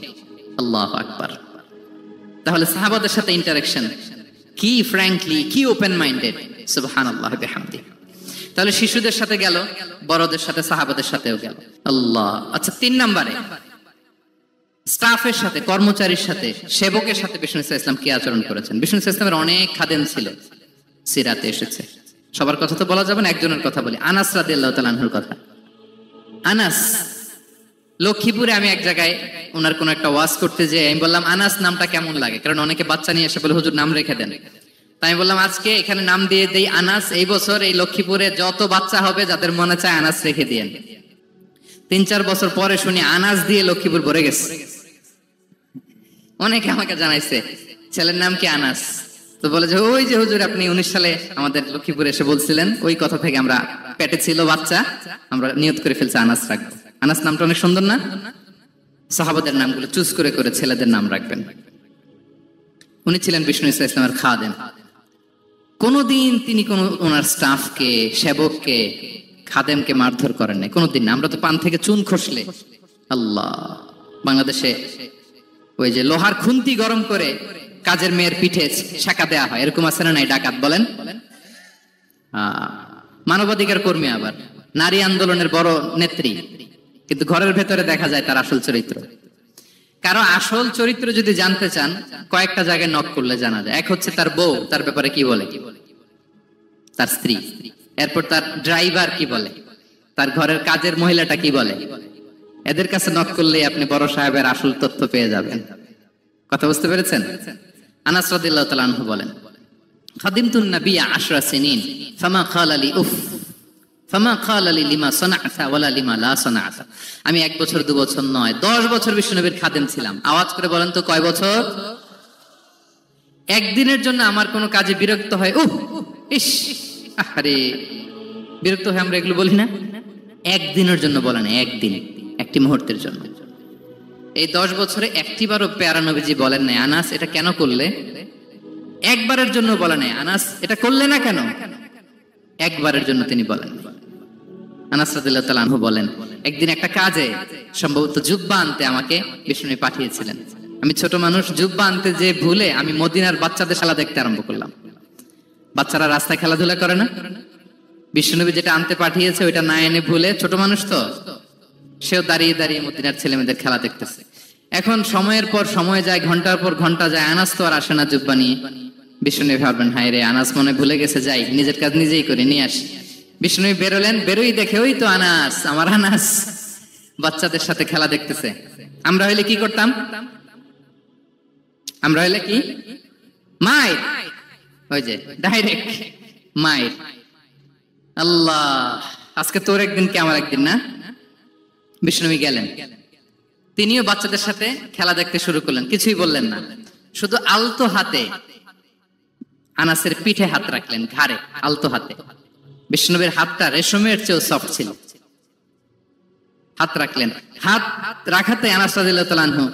A: আল্লাহু আকবার। তাহলে সাহাবাদের সাথে ইন্টারেকশন কি ফ্র্যাঙ্কলি, কি ওপেন মাইন্ডেড, সুবহানাল্লাহ বিহামদিহি। তাহলে শিশুদের সাথে গেল, বড়দের সাথে, সাহাবাদের সাথেও গেল। আল্লাহ। আচ্ছা, 3 নম্বরে স্টাফের সাথে, কর্মচারীর সাথে, সেবকের সাথে বিষ্ণু ইসলাম কি আচরণ করেছেন? বিষ্ণু ইসলামের অনেক খাদেম ছিল, সিরাতে এসেছে। সবার কথা তো বলা যাবে না, একজনের কথা বলি, আনাস রাদিয়াল্লাহু তাআলা আনহুর কথা। আনাস, লক্ষ্মীপুরে আমি এক জায়গায় ওনার কোন একটা ওয়াজ করতে যেয়ে আমি বললাম, আনাস নামটা কেমন লাগে? কারণ অনেকে বাচ্চা নিয়ে এসে বলে, হুজুর নাম রেখে দেন। তাই আমি বললাম, আজকে এখানে নাম দিয়ে দেই আনাস। এই বছর এই লক্ষ্মীপুরে যত বাচ্চা হবে যাদের মনে চায় আনাস রেখে দিয়েন। 3-4 বছর পরে শুনি আনাস দিয়ে লক্ষ্মীপুর ভরে গেছে। অনেকে আমাকে জানাইছে ছেলের নাম কি আনাস। তো বলে যে ওই যে হুজুর আপনি 19 সালে আমাদের লক্ষ্মীপুরে এসে বলছিলেন, ওই কথা থেকে আমরা, পেটে ছিল বাচ্চা, আমরা নিয়ত করে ফেলছি আনাস রাখবো। আনাস নামটা অনেক সুন্দর না? সাহাবাদের নামগুলো চুজ করে করে ছেলেদের নাম রাখবেন। উনি ছিলেন বিষ্ণু ইসলামের খাদেম। কোনদিন তিনি কোন ওনার স্টাফকে, সেবককে, খাদেমকে মারধর করেন নাই, কোনদিন না। আমরা তো পান থেকে চুন খসলে, আল্লাহ, বাংলাদেশে ওই যে লোহার খুন্তি গরম করে কাজের মেয়ের পিঠে শাকা দেয়া হয়, এরকম আছে না নাই? ডাকাত বলেন। মানবাধিকার কর্মী, আবার নারী আন্দোলনের বড় নেত্রী, কিন্তু ঘরের ভেতরে দেখা যায় তার আসল চরিত্র। কারো আসল চরিত্র যদি জানতে চান, কয়েকটা জায়গায় নক করলে জানা যায়। এক হচ্ছে তার বউ, তার ব্যাপারে কি বলে, তার স্ত্রী। এরপর তার ড্রাইভার কি বলে, তার ঘরের কাজের মহিলাটা কি বলে। এদের কাছে নক করলে আপনি বড় সাহেবের আসল তথ্য পেয়ে যাবেন। কথা বুঝতে পেরেছেন? আনাস রাদিয়াল্লাহু তাআলা আনহু বলেন, খাদিমতুন নবিয়্য 10 সিনিন ফামা ক্বালা লি উফ ফামা ক্বালা লি লিমা সানা'তা ওয়ালা লিমা লা সানা'তা। আমি 1 বছর 2 বছর নয়, 10 বছর বিশ্বনবীর খাদেম ছিলাম। আওয়াজ করে বলেন তো কয় বছর? একদিনের জন্য আমার কোনো কাজে বিরক্ত হয়, উফ ইস, আরে বিরক্ত হয়, আমরা এগুলো বলি না? একদিনের জন্য বলে না, একদিন, একটি মুহূর্তের জন্য। এই 10 বছরে একটিবারও প্যারা নবীজি বলেন নাই, আনাস এটা কেন করলে? একবারের জন্য বলে নাই, আনাস এটা করলে না কেন? একবারের জন্য তিনি বলেন। আনাস রাদিয়াল্লাহু তাআলা আনহু বলেন, একদিন একটা কাজে, সম্ভবত জুব্বা আনতে আমাকে বিষ্ণু পাঠিয়েছিলেন। আমি ছোট মানুষ, জুব্বা আনতে যে ভুলে আমি মদিনার বাচ্চাদের খেলা দেখতে আরম্ভ করলাম। বাচ্চারা রাস্তায় খেলাধুলা করে না? বিশ্বনবী যেটা আনতে পাঠিয়েছে ওইটা না এনে ভুলে, ছোট মানুষ তো, সেও দাঁড়িয়ে দাঁড়িয়ে মদিনার ছেলে মেয়েদের খেলা দেখতেছে। এখন সময়ের পর সময় যায়, ঘন্টার পর ঘন্টা যায়, আনাস তো আর আসে না জুব্বা নিয়ে। বিষ্ণু ভাবলেন, হায় রে, আনাস মনে ভুলে গেছে, যাই নিজের কাজ নিজেই করে নিয়ে আসি। বিষ্ণু বেরোলেন, বেরোই দেখে ওই তো আনাস, আমার আনাস বাচ্চাদের সাথে খেলা দেখতেছে। আমরা হইলে কি করতাম? আমরা হইলে কি? মায়ের, ওই যে ডাইরেক্ট মায়ের। আল্লাহ, আজকে তোর একদিন কি আমার একদিন না? বিষ্ণু গেলেন, তিনিও বাচ্চাদের সাথে খেলা দেখতে শুরু করলেন, কিছুই বললেন না, শুধু আলতো হাতে আনাসের পিঠে হাত রাখলেন, ঘাড়ে আলতো হাতে। বিষ্ণুবীর হাতটা রেশমের চেয়েও সফট ছিল। হাত রাখলেন, হাত রাখাতে আনাস রাদিয়াল্লাহু তাআলা আনহু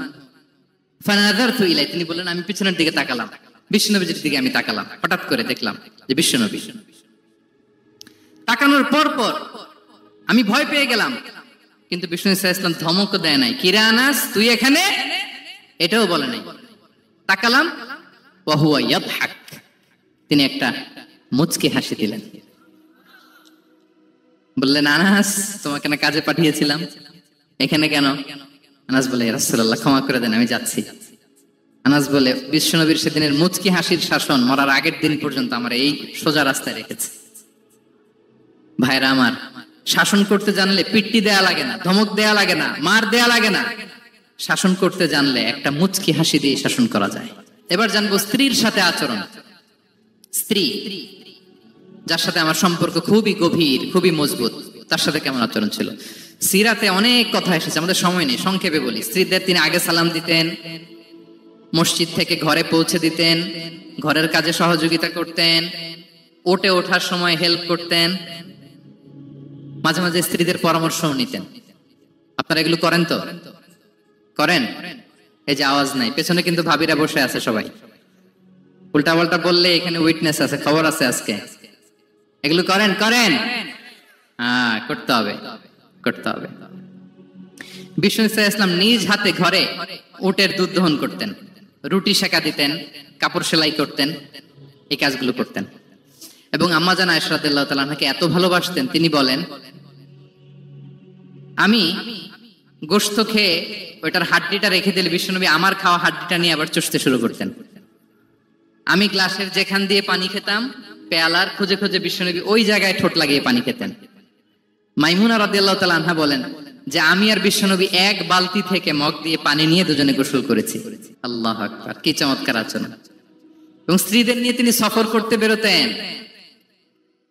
A: ফানাযারতু ইলাই, তিনি বললেন আমি পিছনের দিকে তাকালাম। বিশ্বনবীর দিকে আমি তাকালাম, হঠাৎ করে দেখলাম যে বিশ্বনবী। তাকানোর পর পর আমি ভয় পেয়ে গেলাম, কিন্তু বিষ্ণু ইসলাম ধমক দেয় নাই, কিরে আনাস তুই এখানে, এটাও বলে নাই। তাকালাম, ওয়াহুয়া ইয়াদহাক, তিনি একটা মুচকি হাসি দিলেন। বললেন, আনাস তোমাকে না কাজে পাঠিয়েছিলাম, এখানে কেন? আনাস বলে, ইয়া রাসূলুল্লাহ ক্ষমা করে দেন, আমি যাচ্ছি। আনাস বলে, বিশ্বনবীর সেদিনের মুচকি হাসির শাসন মরার আগের দিন পর্যন্ত আমার এই সোজা রাস্তায় রেখেছে। ভাইরা আমার, শাসন করতে জানলে পিট্টি দেয়া লাগে না, ধমক দেয়া লাগে না, মার দেয়া লাগে না। শাসন করতে জানলে একটা মুচকি হাসি দিয়ে শাসন করা যায়। এবার জানবো স্ত্রীর সাথে আচরণ। স্ত্রী যার সাথে আমার সম্পর্ক খুবই গভীর, খুবই মজবুত, তার সাথে কেমন আচরণ ছিল। সিরাতে অনেক কথা এসেছে, আমাদের সময় নেই, সংক্ষেপে বলি। স্ত্রীদের তিনি আগে সালাম দিতেন, মসজিদ থেকে ঘরে পৌঁছে দিতেন, ঘরের কাজে সহযোগিতা করতেন, ওঠে ওঠার সময় হেল্প করতেন, মাঝে মাঝে স্ত্রীদের পরামর্শও নিতেন। আপনারা এগুলো করেন তো? করেন? এই যে আওয়াজ নাই, পেছনে কিন্তু ভাবিরা বসে আছে সবাই। উল্টা পাল্টা বললে এখানে উইটনেস আছে, খবর আছে আজকে। এগুলো করেন? করেন? হ্যাঁ, করতে হবে, করতে হবে। বিষ্ণু ইসলাম নিজ হাতে ঘরে উটের দুধ দহন করতেন, রুটি সেকা দিতেন, কাপড় সেলাই করতেন, এই কাজগুলো করতেন। এবং আম্মা জান আয়েশা রাদিয়াল্লাহু তাআলা আনহাকে এত ভালোবাসতেন, তিনি বলেন, আমি গোশত খেয়ে ওইটার হাড্ডিটা রেখে দিলে বিশ্বনবী আমার খাওয়া হাড্ডিটা নিয়ে আবার চুষতে শুরু করতেন। আমি গ্লাসের যেখান দিয়ে পানি খেতাম, পেয়ালার খুঁজে খুঁজে বিশ্বনবী ওই জায়গায় ঠোঁট লাগিয়ে পানি খেতেন। মাইমুনা রাদিয়াল্লাহু তাআলা আনহা বলেন যে আমি আর বিশ্বনবী এক বালতি থেকে মগ দিয়ে পানি নিয়ে দুজনে গোসল করেছি। আল্লাহু আকবার, কি চমৎকার আচরণ। এবং স্ত্রীদের নিয়ে তিনি সফর করতে বেরোতেন।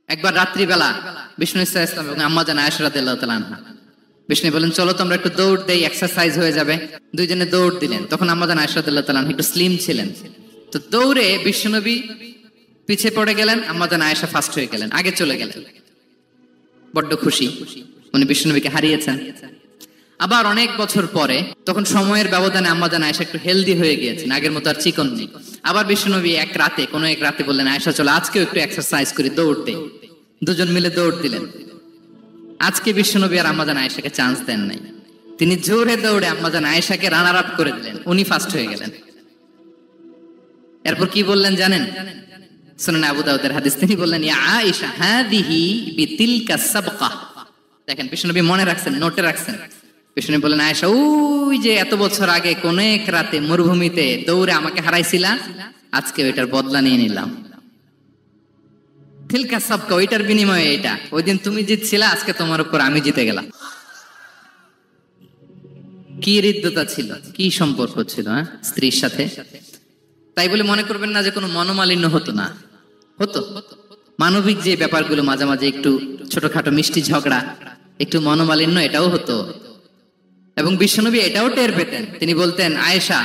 A: একবার রাত্রিবেলা বিষ্ণু ইসলাম এবং আম্মা জান আয়েশা রাদিয়াল্লাহু তাআলা আনহা, বিষ্ণু বলেন, চলো তোমরা একটু দৌড় দেই, এক্সারসাইজ হয়ে যাবে। দুইজনে দৌড় দিলেন। তখন আম্মা জান আয়েশা রাদিয়াল্লাহু তাআলা আনহা একটু স্লিম ছিলেন, তো দৌড়ে বিশ্বনবী পিছে পড়ে গেলেন, আম্মা জান আয়েশা ফার্স্ট হয়ে গেলেন, আগে চলে গেলেন। বড্ড খুশি, উনি বিশ্বনবীকে হারিয়েছেন। আবার অনেক বছর পরে, তখন সময়ের ব্যবধানে আম্মা জান আয়েশা একটু হেলদি হয়ে গিয়েছেন, আগের মতো আর চিকন নেই। আবার বিশ্বনবী এক রাতে বললেন, আয়েশা চলো আজকেও একটু এক্সারসাইজ করি, দৌড় দেই। দুজন মিলে দৌড় দিলেন। আজকে বিশ্বনবী আর আম্মা জান আয়েশাকে চান্স দেন নাই, তিনি জোরে দৌড়ে আম্মা জান আয়েশাকে রানার আপ করে দিলেন, উনি ফার্স্ট হয়ে গেলেন। এরপর কি বললেন জানেন? সুনান আবু দাউদের হাদিস, তিনি বললেন, ইয়া আয়েশা হাদিহি বিতিলকা সাবকা। দেখেন বিশ্বনবী মনে রাখছেন, নোটে রাখছেন। বিশ্বনবী বললেন, আয়েশা ওই যে এত বছর আগে কোন এক রাতে মরুভূমিতে দৌড়ে আমাকে হারাইছিলা, আজকে ওইটার বদলা নিয়ে নিলাম। তিলকা সাবকা, ওইটার বিনিময়ে এটা। ওই দিন তুমি জিতছিলা, আজকে তোমার উপর আমি জিতে গেলাম। কি হৃদ্যতা ছিল, কি সম্পর্ক ছিল স্ত্রীর সাথে। তাই বলে মনে করবেন না যে কোনো মনোমালিন্য হতো না, হতো। মানবিক যে ব্যাপারগুলো, মাঝে মাঝে একটু ছোটখাটো মিষ্টি ঝগড়া, একটু মনোমালিন্য, এটাও হতো। এবং বিশ্বনবী এটাও টের পেতেন। তিনি বলতেন, আয়েশা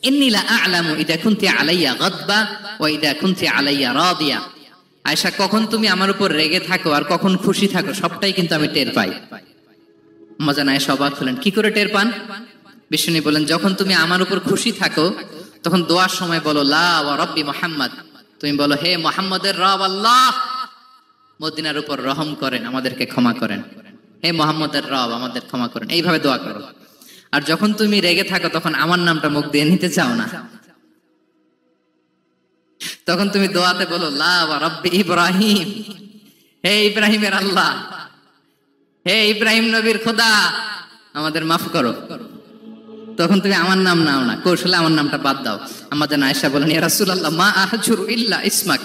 A: ইন্নী লা আ'লামু ইদা কুনতি আলাইয়া গাদবা ওয়া ইদা কুনতি আলাইয়া রাদিয়া। আয়েশা, কখন তুমি আমার উপর রেগে থাকো আর কখন খুশি থাকো, সবটাই কিন্তু আমি টের পাই। আম্মা জান আয়েশা অবাক হলেন, কি করে টের পান? বিশ্বনবী বলেন, যখন তুমি আমার উপর খুশি থাকো তখন দোয়ার সময় বলো লা ওয়া রাব্বি মুহাম্মদ, তুমি বলো, হে মুহাম্মদের রব আল্লাহ, মদিনার উপর রহম করেন, আমাদেরকে ক্ষমা করেন। হে মুহাম্মদের রব, আমাদের ক্ষমা করেন। এইভাবে দোয়া করো। আর যখন তুমি রেগে থাকো তখন আমার নামটা মুখ দিয়ে নিতে চাও না, তখন তুমি দোয়াতে বলো লা ওয়া রাব্বি ইব্রাহিম, হে ইব্রাহিমের আল্লাহ, হে ইব্রাহিম নবীর খোদা, আমাদের মাফ করো। তখন তুমি আমার নাম নাও না, কৌশলে আমার নামটা বাদ দাও। আমাদের আয়েশা বলেন, ইয়া রাসূলুল্লাহ মা আহজুরু ইল্লা ইসমাক,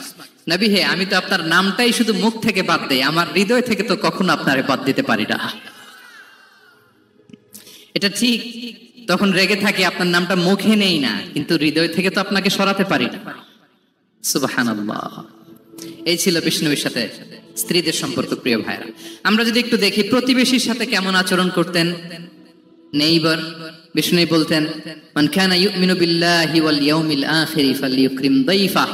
A: নবী হে, আমি তো আপনার নামটাই শুধু মুখ থেকে বাদ দেই, আমার হৃদয় থেকে তো কখনো আপনারে বাদ দিতে পারি না। এটা ঠিক, তখন রেগে থাকি, আপনার নামটা মুখে নেই না, কিন্তু হৃদয় থেকে তো আপনাকে সরাতে পারি না। সুবহানাল্লাহ। এই ছিল বিষ্ণুর সাথে স্ত্রীদের সম্পর্ক। প্রিয় ভাইরা, আমরা যদি একটু দেখি প্রতিবেশীর সাথে কেমন আচরণ করতেন। নেইবার, বিষ্ণু বলতেন, মান কানা ইউমিনু বিল্লাহি ওয়াল ইয়াউমিল আখিরি ফালইউকরিম দাইফা,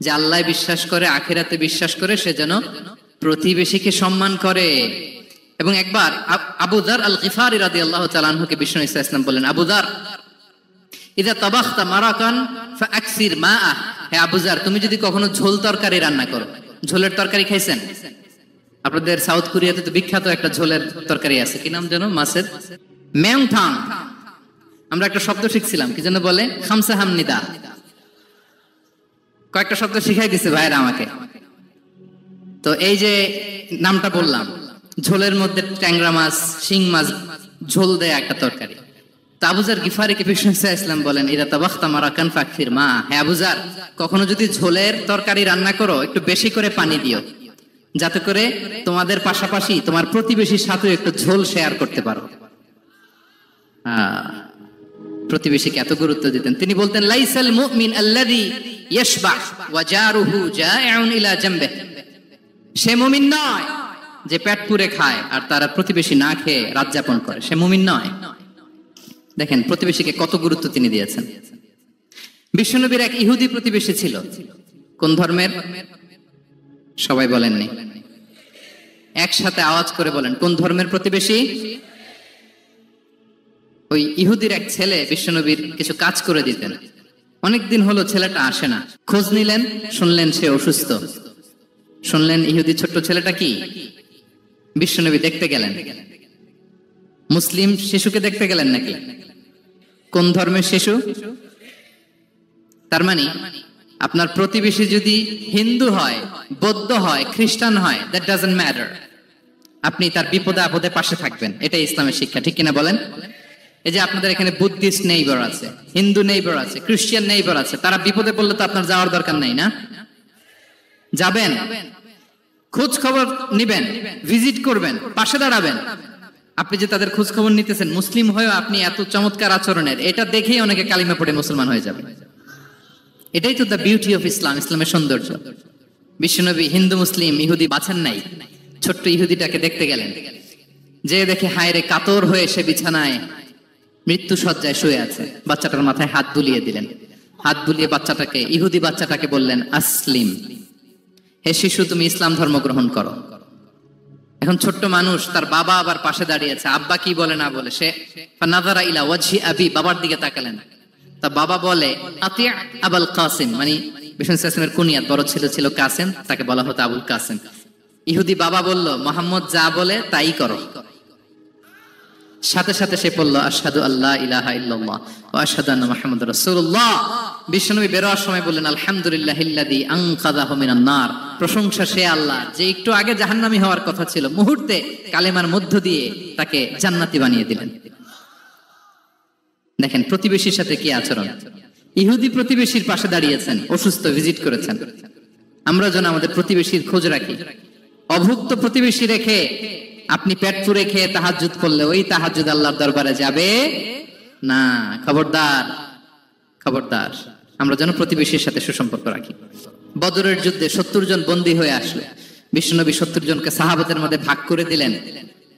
A: যে আল্লাহ বিশ্বাস করে, আখিরাতে বিশ্বাস করে, সে যেন প্রতিবেশীকে সম্মান করে। এবং একবার আবু যার আল গিফারি রাদিয়াল্লাহু তাআলা আনহুকে বিষ্ণু ইসলাম বললেন, আবু যার, ইযা তাবাখতা মারাকান ফাআকসির মাআ, হে আবু যার, তুমি যদি কখনো ঝোল তরকারি রান্না করো, ঝোলের তরকারি খাইছেন? আপনাদের সাউথ কোরিয়াতে তো বিখ্যাত একটা ঝোলের তরকারি আছে, কি নাম যেন, মাছের মেয়ংথাং। আমরা একটা শব্দ শিখছিলাম, কি যেন বলে, খামসা হামনিদা। কয়েকটা শব্দ শিখাই দিছে ভাইরা আমাকে। তো এই যে নামটা বললাম, ঝোলের মধ্যে ট্যাংরা মাছ, শিং মাছ ঝোল দেয় একটা তরকারি। তা আবু যার গিফারিকে বিষ্ণু ইসলাম বলেন, ইদা তাবাখতা মারাকান ফাকফির মা, হে আবু যার, কখনো যদি ঝোলের তরকারি রান্না করো, একটু বেশি করে পানি দিও, যাতে করে তোমাদের পাশাপাশি তোমার প্রতিবেশীর সাথে একটু ঝোল শেয়ার করতে পারো। প্রতিবেশীকে এত গুরুত্ব দিতেন। তিনি বলতেন, লাইসাল মুমিন আল্লাযী ইয়াশবা ওয়া জারুহু জাইউন ইলা জামবিহি, সে মুমিন নয় যে পেট পুরে খায় আর তার প্রতিবেশী না খেয়ে রাত যাপন করে, সে মুমিন নয়। দেখেন প্রতিবেশীকে কত গুরুত্ব তিনি দিয়েছেন। বিশ্বনবীর এক ইহুদি প্রতিবেশী ছিল। কোন ধর্মের? সবাই বলেননি, একসাথে আওয়াজ করে বলেন, কোন ধর্মের প্রতিবেশী? ওই ইহুদির এক ছেলে বিশ্বনবীর কিছু কাজ করে দিতেন। অনেকদিন হলো ছেলেটা আসে না। খোঁজ নিলেন, শুনলেন সে অসুস্থ। শুনলেন ইহুদি ছোট্ট ছেলেটা কি? বিশ্বনবী দেখতে গেলেন। মুসলিম শিশুকে দেখতে গেলেন নাকি? কোন ধর্মের শিশু? তার মানে আপনার প্রতিবেশী যদি হিন্দু হয়, বৌদ্ধ হয়, খ্রিস্টান হয়, দ্যাট ডাজন্ট ম্যাটার, আপনি তার বিপদে আপদে পাশে থাকবেন। এটাই ইসলামের শিক্ষা, ঠিক কিনা বলেন? এই যে আপনাদের এখানে বুদ্ধিস্ট নেইবার আছে, হিন্দু নেইবার আছে, খ্রিস্টান নেইবার আছে, তারা বিপদে পড়লে তো আপনার যাওয়ার দরকার নেই না? যাবেন, খোঁজ খবর নিবেন, ভিজিট করবেন, পাশে দাঁড়াবেন। আপনি যে তাদের খোঁজ খবর নিতেছেন, মুসলিম হয়েও আপনি এত চমৎকার আচরণের, এটা দেখেই অনেকে কালিমা পড়ে মুসলমান হয়ে যাবে। এটাই তো দ্য বিউটি অফ ইসলাম, ইসলামের সৌন্দর্য। বিশ্বনবী হিন্দু মুসলিম ইহুদি বাছেন নাই, ছোট্ট ইহুদিটাকে দেখতে গেলেন। যে দেখে হায়রে কাতর হয়ে সে বিছানায় মৃত্যু শয্যায় শুয়ে আছে, বাচ্চাটার মাথায় হাত বুলিয়ে দিলেন। হাত বুলিয়ে বাচ্চাটাকে, ইহুদি বাচ্চাটাকে বললেন, আসলিম, হে শিশু, তুমি ইসলাম ধর্ম গ্রহণ করো। এখন ছোট্ট মানুষ, তার বাবা আবার পাশে দাঁড়িয়েছে, আব্বা কি বলে না বলে, সে ফানাযারা ইলা ওয়াজহি আবি, বাবার দিকে তাকালেন। তা বাবা বলে, আতি আবুল কাসিম, মানে বিষ্ণু ইসলামের কুনিয়াত, বড় ছেলে ছিল কাসিম, তাকে বলা হতো আবুল কাসিম। ইহুদি বাবা বলল, মুহাম্মদ যা বলে তাই করো। সাথে সাথে সে বলল, আশহাদু আল্লা ইলাহা ইল্লাল্লাহ ওয়া আশহাদু আন্না মুহাম্মাদুর রাসূলুল্লাহ। বিশ্বনবী বেরোয়ার সময় বললেন, আলহামদুলিল্লাহিল্লাযী আনকাযাহু মিনান নার, প্রশংসা সে আল্লাহ যে একটু আগে জাহান্নামী হওয়ার কথা ছিল, মুহূর্তে কালেমার মধ্য দিয়ে তাকে জান্নাতি বানিয়ে দিলেন। দেখেন প্রতিবেশীর সাথে কি আচরণ। ইহুদি প্রতিবেশীর পাশে দাঁড়িয়েছেন, অসুস্থ, ভিজিট করেছেন। আমরা যেন আমাদের প্রতিবেশীর খোঁজ রাখি। অভুক্ত প্রতিবেশী রেখে আপনি পেট পুরে খেয়ে তাহাজ্জুদ করলে ওই তাহাজ্জুদ আল্লাহর দরবারে যাবে না। খবরদার, খবরদার, আমরা যেন প্রতিবেশীর সাথে সুসম্পর্ক রাখি। বদরের যুদ্ধে 70 জন বন্দী হয়ে আসলো। বিশ্বনবী 70 জনকে সাহাবাদের মধ্যে ভাগ করে দিলেন,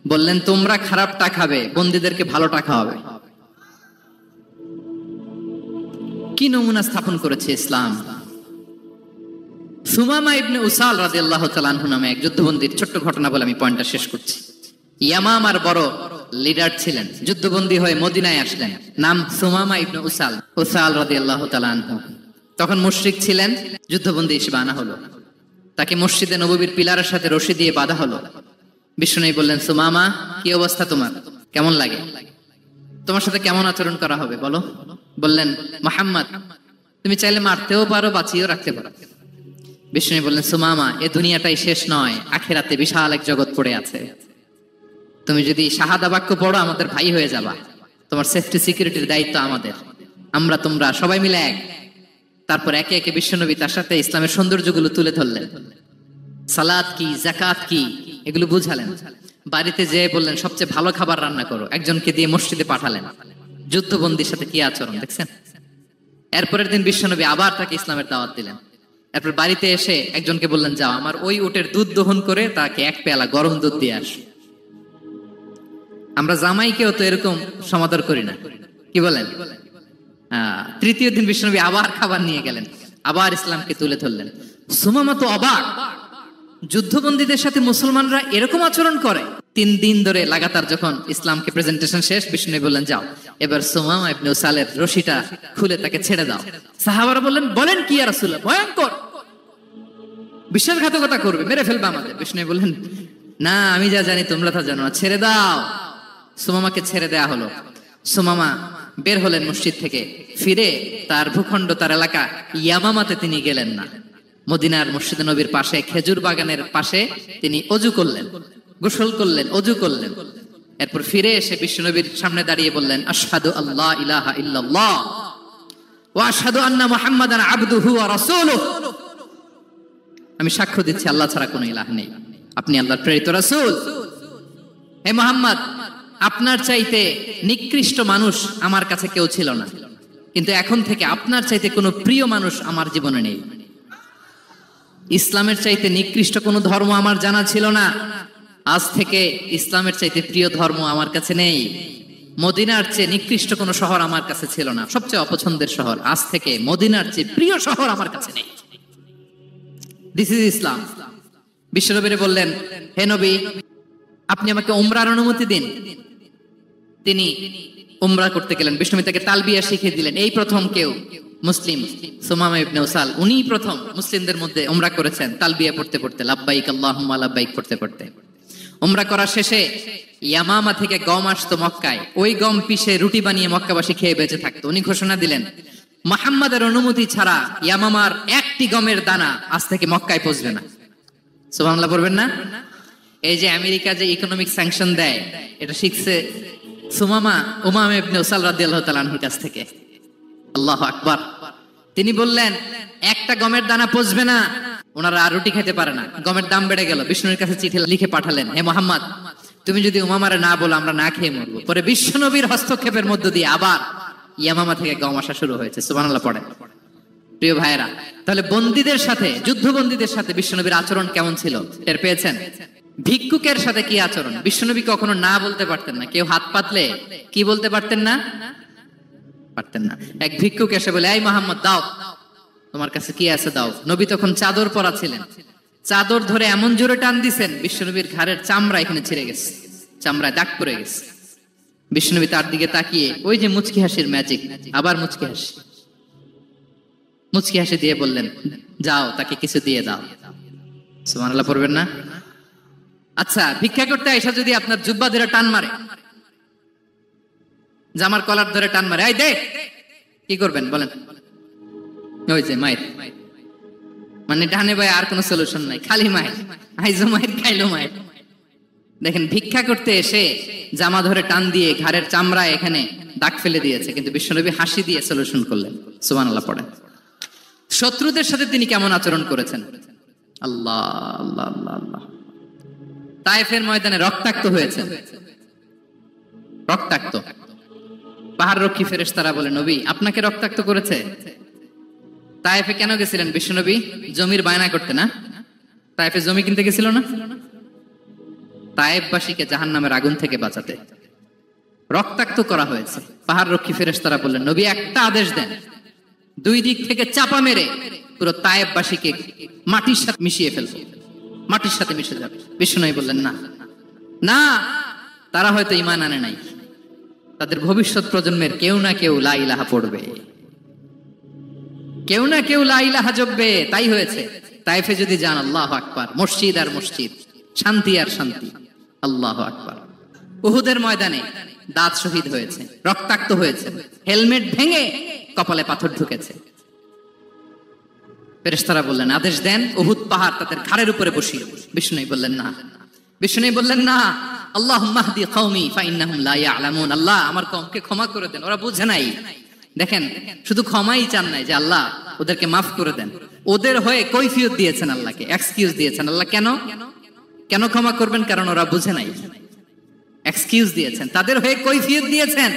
A: বললেন, তোমরা খারাপটা খাবে, বন্দীদেরকে ভালোটা খাওয়াবে। কি নমুনা স্থাপন করেছে ইসলাম। সুমামা ইবনে উসাল রাদিয়াল্লাহু তাআলা আনহু নামে এক যুদ্ধবন্দীর ছোট্ট ঘটনা বলে আমি পয়েন্টটা শেষ করছি। ইয়ামামার বড় লিডার ছিলেন, যুদ্ধবন্দী হয়ে মদিনায় আসলেন। নাম সুমামা ইবনে উসাল রাদিয়াল্লাহু তাআলা আনহু। তখন মুশরিক ছিলেন, যুদ্ধবন্দী হিসেবে আনা হলো। তাকে মসজিদে নববীর পিলারের সাথে রশি দিয়ে বাঁধা হলো। বিষ্ণু বললেন, সুমামা, কি অবস্থা তোমার, কেমন লাগে, তোমার সাথে কেমন আচরণ করা হবে বলো? বললেন, মুহাম্মদ, তুমি চাইলে মারতেও পারো, বাঁচিয়েও রাখতে পারো। বিষ্ণু বললেন, সুমামা, এ দুনিয়াটাই শেষ নয়, আখিরাতে বিশাল এক জগৎ পড়ে আছে। তুমি যদি শাহাদা বাক্য পড়ো, আমাদের ভাই হয়ে যাবা। তোমার সেফটি সিকিউরিটির দায়িত্ব আমাদের, আমরা তোমরা সবাই মিলে এক। তারপর একে একে বিশ্বনবী তার সাথে ইসলামের সৌন্দর্যগুলো তুলে ধরলেন। সালাত কি, যাকাত কি, এগুলো বুঝালেন। বাড়িতে যেয়ে বললেন, সবচেয়ে ভালো খাবার রান্না করো। একজনকে দিয়ে মসজিদে পাঠালেন। যুদ্ধবন্দীর সাথে কি আচরণ দেখছেন। এরপরের দিন বিশ্বনবী আবার তাকে ইসলামের দাওয়াত দিলেন। এরপর বাড়িতে এসে একজনকে বললেন, যাও আমার ওই উটের দুধ দহন করে তাকে এক পেয়ালা গরম দুধ দিয়ে আস। আমরা জামাইকেও তো এরকম সমাদর করি না, কি বলেন? তৃতীয় দিন বিশ্বনবী আবার খাবার নিয়ে গেলেন, আবার ইসলামকে তুলে ধরলেন। সুমামা তো অবাক, যুদ্ধবন্দীদের সাথে মুসলমানরা এরকম আচরণ করে। 3 দিন ধরে লাগাতার যখন ইসলামকে প্রেজেন্টেশন শেষ, বিষ্ণু বললেন যাও এবার সুমামা ইবনে উসালের রশিটা খুলে তাকে ছেড়ে দাও। সাহাবারা বললেন বলেন কি ইয়া রাসূলুল্লাহ, ভয়ঙ্কর, বিশ্বাসঘাতকতা করবে, মেরে ফেলবে আমাদের। বিষ্ণু বললেন না, আমি যা জানি তোমরা তা জানো না, ছেড়ে দাও। সুমামাকে ছেড়ে দেয়া হলো। সুমামা বের হলেন মসজিদ থেকে, ফিরে তার ভূখণ্ড, তার এলাকা ইয়ামামাতে তিনি গেলেন না। মদিনার মসজিদে নবীর পাশে খেজুর বাগানের পাশে তিনি অজু করলেন, গোসল করলেন, অজু করলেন। এরপর ফিরে এসে বিশ্বনবীর সামনে দাঁড়িয়ে বললেন আশহাদু আল্লা ইলাহা ইল্লাল্লাহ ওয়া আশহাদু আন্না মুহাম্মাদান আবদুহু ওয়া রাসূলুহু। আমি সাক্ষ্য দিচ্ছি আল্লাহ ছাড়া কোনো ইলাহ নেই, আপনি আল্লাহর প্রেরিত রাসূল। হে মুহাম্মদ, আপনার চাইতে নিকৃষ্ট মানুষ আমার কাছে কেউ ছিল না, কিন্তু এখন থেকে আপনার চাইতে কোনো প্রিয় মানুষ আমার জীবনে নেই। ইসলামের চাইতে নিকৃষ্ট কোনো ধর্ম আমার জানা ছিল না, আজ থেকে ইসলামের চাইতে প্রিয় ধর্ম আমার কাছে নেই। মদিনার চেয়ে নিকৃষ্ট কোনো শহর আমার কাছে ছিল না, সবচেয়ে অপছন্দের শহর, আজ থেকে মদিনার চেয়ে প্রিয় শহর আমার কাছে নেই। দিস ইজ ইসলাম। বিশ্বনবী বললেন হে নবী, আপনি আমাকে উমরার অনুমতি দিন। তিনি উমরা করতে গেলেন। বিষ্ণু তাকে তালবিয়া শিখিয়ে দিলেন। এই প্রথম কেউ মুসলিম সুমামা ইবনে উসাল, উনি প্রথম মুসলিমদের মধ্যে উমরা করেছেন তালবিয়া পড়তে পড়তে, লাব্বাইক আল্লাহুম্মা লাব্বাইক পড়তে পড়তে। উমরা করার শেষে ইয়ামামা থেকে গম আসতো মক্কায়, ওই গম পিষে রুটি বানিয়ে মক্কাবাসী খেয়ে বেঁচে থাকতো। উনি ঘোষণা দিলেন মুহাম্মাদের অনুমতি ছাড়া ইয়ামামার একটি গমের দানা আজ থেকে মক্কায় পৌঁছবে না। সুবহানাল্লাহ পড়বেন না? এই যে আমেরিকা যে ইকোনমিক স্যাংশন দেয়, এটা শিখছে সুমামা উমামা ইবনে উসাল রাদিয়াল্লাহু তাআলা আনহুর কাছ থেকে। আল্লাহু আকবার। তিনি বললেন একটা গমের দানা পচবে না, ওনারা আর রুটি খেতে পারে না। গমের দাম বেড়ে গেল। বিষ্ণুর কাছে চিঠি লিখে পাঠালেন, হে মুহাম্মদ, তুমি যদি উমামারে না বলো আমরা না খেয়ে মরবো। পরে বিশ্বনবীর হস্তক্ষেপের মধ্য দিয়ে আবার ইয়ামামা থেকে গম আসা শুরু হয়েছে। সুবহানাল্লাহ পড়ে। প্রিয় ভাইরা, তাহলে বন্দীদের সাথে, যুদ্ধবন্দীদের সাথে বিশ্বনবীর আচরণ কেমন ছিল টের পেয়েছেন? ভিক্ষুকের সাথে কি আচরণ? বিশ্বনবী কখনো না বলতে পারতেন না। কেউ হাত পাতলে কি বলতে পারতেন না? পারতেন না। এক ভিক্ষুক এসে বলে এই মুহাম্মদ দাও, তোমার কাছে কি আছে দাও। নবী তখন চাদর পরা ছিলেন। চাদর ধরে এমন জোরে টান দিছেন বিশ্বনবীর ঘাড়ের চামড়া এখানে ছিঁড়ে গেছে, চামড়ায় দাগ পড়ে গেছে। বিশ্বনবী তার দিকে তাকিয়ে ওই যে মুচকি হাসির ম্যাজিক, আবার মুচকি হাসি, মুচকি হাসি দিয়ে বললেন যাও তাকে কিছু দিয়ে দাও। সুবহানাল্লাহ পড়বেন না? আচ্ছা, ভিক্ষা করতে আইসা যদি আপনার জুব্বা ধরে টান মারে, জামার কলার ধরে টান মারে, এই দে, কি করবেন বলেন? ওই যে মায়ের, মানে ডানে ভাই আর কোনো সলিউশন নাই, খালি মায়ের, আইজো মায়ের খাইলো মায়ের। দেখেন, ভিক্ষা করতে এসে জামা ধরে টান দিয়ে ঘাড়ের চামড়ায় এখানে দাগ ফেলে দিয়েছে, কিন্তু বিশ্বনবী হাসি দিয়ে সলিউশন করলেন। সুবহানাল্লাহ পড়ে। শত্রুদের সাথে তিনি কেমন আচরণ করেছেন? আল্লাহ আল্লাহ আল্লাহ আল্লাহ। তায়েফের ময়দানে রক্তাক্ত হয়েছে, রক্তাক্ত। পাহাড় রক্ষী ফেরেশতারা বলে নবী আপনাকে রক্তাক্ত করেছে? তায়েফে কেন গেছিলেন বিশ্বনবী? জমির বায়না করতে না? তায়েফে জমি কিনতে গেছিল না? তায়েফবাসীকে জাহান্নামের আগুন থেকে বাঁচাতে রক্তাক্ত করা হয়েছে। পাহাড় রক্ষী ফেরেশতারা বললেন নবী একটা আদেশ দেন, দুই দিক থেকে চাপা মেরে পুরো তায়েফবাসীকে মাটির সাথে মিশিয়ে ফেলবে, মাটির সাথে মিশে যাবে। বিশ্বনবী বললেন না না, তারা হয়তো ঈমান আনে নাই, তাদের ভবিষ্যৎ প্রজন্মের কেউ না কেউ লা ইলাহা পড়বে, কেউ না কেউ লা ইলাহা জপবে। তাই হয়েছে। তায়েফে যদি যান, আল্লাহু আকবার, মসজিদ আর মসজিদ, শান্তি আর শান্তি। আল্লাহু আকবার। উহুদের ময়দানে দাঁত শহীদ হয়েছে, রক্তাক্ত হয়েছে, হেলমেট ভেঙে কপালে পাথর ঢুকেছে। ফেরেশতারা বললেন আদেশ দেন উহুদ পাহাড় তাদের ঘাড়ের উপরে বসিয়ে। বিষ্ণু বললেন না, বিষ্ণু বললেন না, আল্লাহুম্মা হদি কওমি ফাইন্নাহুম লা ইয়ালামুন। আল্লাহ আমার কওমকে ক্ষমা করে দেন, ওরা বুঝে নাই। দেখেন, শুধু ক্ষমাই চান নাই যে আল্লাহ ওদেরকে মাফ করে দেন, ওদের হয়ে কৈফিয়ত দিয়েছেন আল্লাহকে, এক্সকিউজ দিয়েছেন। আল্লাহ কেন কেন ক্ষমা করবেন? কারণ ওরা বুঝে নাই। এক্সকিউজ দিয়েছেন, তাদের হয়ে কৈফিয়ত দিয়েছেন।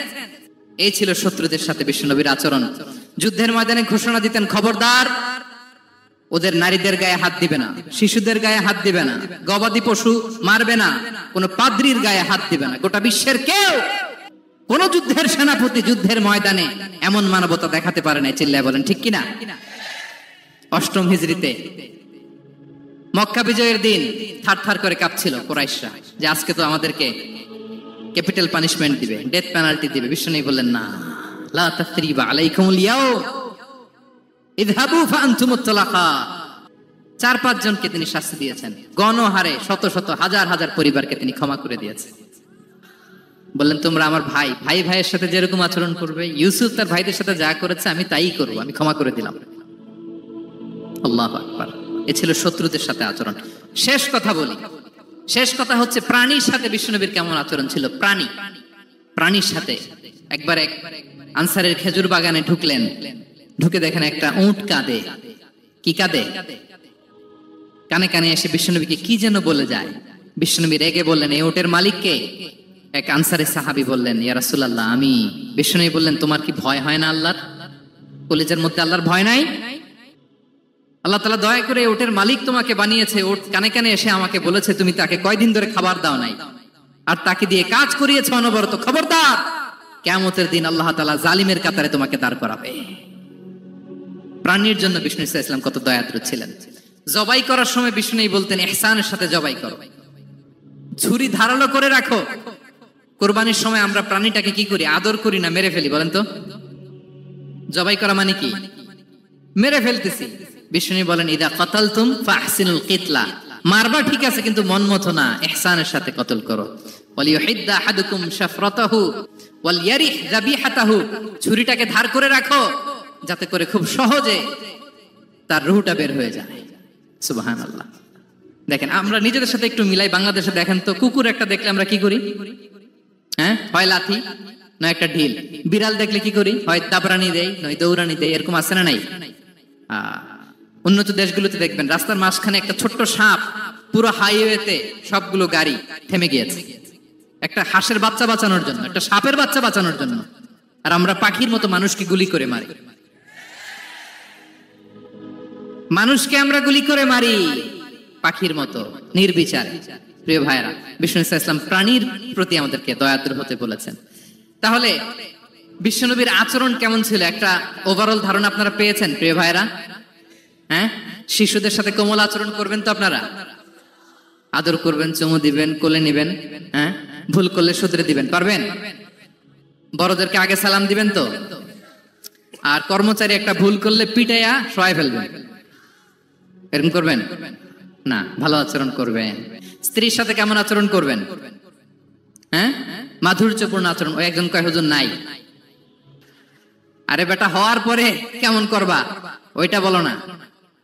A: এই ছিল শত্রুদের সাথে বিশ্বনবীর আচরণ। যুদ্ধের ময়দানে ঘোষণা দিতেন খবরদার ওদের নারীদের গায়ে হাত দিবে না, শিশুদের গায়ে হাত দিবে না, গবাদি পশু মারবে না, কোন পাদ্রীর গায়ে হাত দিবে না। গোটা বিশ্বের কেউ, কোন যুদ্ধের সেনাপতি যুদ্ধের ময়দানে এমন মানবতা দেখাতে পারে না। চিল্লায় বলেন ঠিক কিনা? অষ্টম হিজরিতে মক্কা বিজয়ের দিন থারথার করে কাঁপছিল কুরাইশরা যে আজকে তো আমাদেরকে ক্যাপিটাল পানিশমেন্ট দিবে, ডেথ পেনাল্টি দিবে। বিশ্বনবী বললেন, না, লা তাসরিবা আলাইকুমুল ইয়াউম ইযহাবু ফাআনতুমুত তালাকা। 4-5 জনকে তিনি শাস্তি দিয়েছেন, গণহারে শত শত হাজার হাজার পরিবারকে তিনি ক্ষমা করে দিয়েছেন। বললেন, তোমরা আমার ভাই, ভাই ভাইয়ের সাথে যেরকম আচরণ করবে, ইউসুফ তার ভাইদের সাথে যা করেছে আমি তাই করব, আমি ক্ষমা করে দিলাম। আল্লাহু আকবার। এ ছিল শত্রুদের সাথে আচরণ। শেষ কথা বলি, শেষ কথা হচ্ছে প্রাণীর সাথে বিশ্বনবীর কেমন আচরণ ছিল। প্রাণীর সাথে একবার এক আনসারের খেজুর বাগানে ঢুকলেন, ঢুকে দেখেন একটা উট কাঁদে। কি কাঁদে? কানে কানে এসে বিশ্বনবীকে কি যেন বলে যায়। বিশ্বনবী রেগে বললেন, এই উটের মালিক কে? এক আনসারের সাহাবী বললেন, ইয়া রাসূলুল্লাহ, আমি। বিশ্বনবী বললেন, তোমার কি ভয় হয় না আল্লাহর? কলিজার মধ্যে আল্লাহর ভয় নাই? আল্লাহ তাআলা দয়া করে উটের মালিক তোমাকে বানিয়েছে, উট কানে কানে এসে আমাকে বলেছে তুমি তাকে কয়দিন ধরে খাবার দাও নাই, আর তাকে দিয়ে কাজ করিয়েছে অনবরত। খবরদার, কিয়ামতের দিন আল্লাহ তাআলা জালিমের কাতারে তোমাকে দাঁড় করাবে। প্রাণীর জন্য বিষ্ণু ইসা ইসলাম কত দয়াদ্র ছিলেন। জবাই করার সময় বিষ্ণু বলতেন, ইহসানের সাথে জবাই করো, ছুরি ধারালো করে রাখো। কোরবানির সময় আমরা প্রাণীটাকে কি করি? আদর করি না মেরে ফেলি? বলেন তো, জবাই করা মানে কি? মেরে ফেলতেছি। বিষ্ণু বলেন, ইদা কাতালতুম ফাহসিনুল কিতলা, মারবা ঠিক আছে কিন্তু মন মতো না, ইহসানের সাথে কতল করো। ওয়ালিয়ুহিদ্দা আহাদুকুম শাফরাতাহু ওয়ালইয়ারিহ যাবিহাতাহু, ছুরিটাকে ধার করে রাখো যাতে করে খুব সহজে তার রুহটা বের হয়ে যায়। সুবহানাল্লাহ। দেখেন, আমরা নিজেদের সাথে একটু মিলাই। বাংলাদেশে দেখেন তো, কুকুর একটা দেখলে আমরা কি করি? হ্যাঁ, হয় লাথি না একটা ঢিল। বিড়াল দেখলে কি করি? হয় দাবরানি দেয়, নয় দৌড়ানি দেয়। এরকম আছে না নাই? উন্নত দেশগুলোতে দেখবেন রাস্তার মাঝখানে একটা ছোট্ট সাপ, পুরো হাইওয়েতে সবগুলো গাড়ি থেমে গিয়েছে একটা হাঁসের বাচ্চা বাঁচানোর জন্য, একটা সাপের বাচ্চা বাঁচানোর জন্য। আর আমরা পাখির মতো মানুষকে গুলি করে মারি। মানুষকে আমরা গুলি করে মারি পাখির মতো নির্বিচারে। প্রিয় ভাইরা, বিষ্ণু ইসলাম প্রাণীর প্রতি আমাদেরকে দয়াদ্র হতে বলেছেন। তাহলে বিশ্বনবীর আচরণ কেমন ছিল একটা ওভারঅল ধারণা আপনারা পেয়েছেন প্রিয় ভাইরা? হ্যাঁ, শিশুদের সাথে কোমল আচরণ করবেন তো আপনারা? আদর করবেন, চুমু দিবেন, কোলে নিবেন। হ্যাঁ, ভুল করলে শুধরে দিবেন, পারবেন? বড়দেরকে আগে সালাম দিবেন তো? আর কর্মচারী একটা ভুল করলে পিটাইয়া শোয়াই ফেলবেন, এরকম করবেন না? ভালো আচরণ করবেন। স্ত্রীর সাথে কেমন আচরণ করবেন? হ্যাঁ, মাধুর্যপূর্ণ আচরণ। ওই একজন কয়, হুজুর নাই। আরে বেটা, হওয়ার পরে কেমন করবা ওইটা বলো না।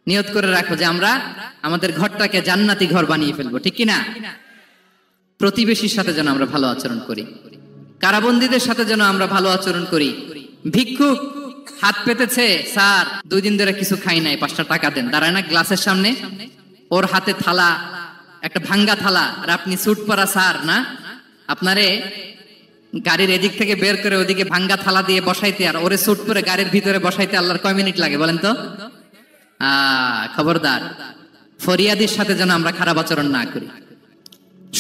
A: নিয়ত করে রাখো যে আমরা আমাদের ঘরটাকে জান্নাতি ঘর বানিয়ে ফেলবো, ঠিক কিনা? প্রতিবেশীর সাথে যেন আমরা ভালো আচরণ করি, কারাবন্দীদের সাথে যেন আমরা ভালো আচরণ করি। ভিক্ষুক হাত পেতেছে, স্যার 2 দিন ধরে কিছু খাই নাই, 5টা টাকা দেন। দাঁড়ায় না গ্লাসের সামনে, ওর হাতে থালা, একটা ভাঙ্গা থালা, আর আপনি স্যুট পরা স্যার না, আপনারে গাড়ির এদিক থেকে বের করে ওদিকে ভাঙ্গা থালা দিয়ে বসাইতে, আর ওরে স্যুট পরে গাড়ির ভিতরে বসাইতে আল্লাহর কয় মিনিট লাগে বলেন তো? খবরদার, ফরিয়াদির সাথে যেন আমরা খারাপ আচরণ না করি,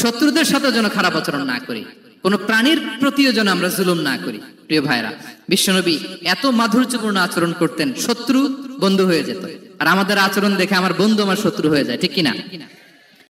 A: শত্রুদের সাথে যেন খারাপ আচরণ না করি, কোন প্রাণীর প্রতিও যেন আমরা জুলুম না করি। প্রিয় ভাইরা, বিশ্বনবী এত মাধুর্যপূর্ণ আচরণ করতেন, শত্রু বন্ধু হয়ে যেত। আর আমাদের আচরণ দেখে আমার বন্ধু আমার শত্রু হয়ে যায়, ঠিক কিনা?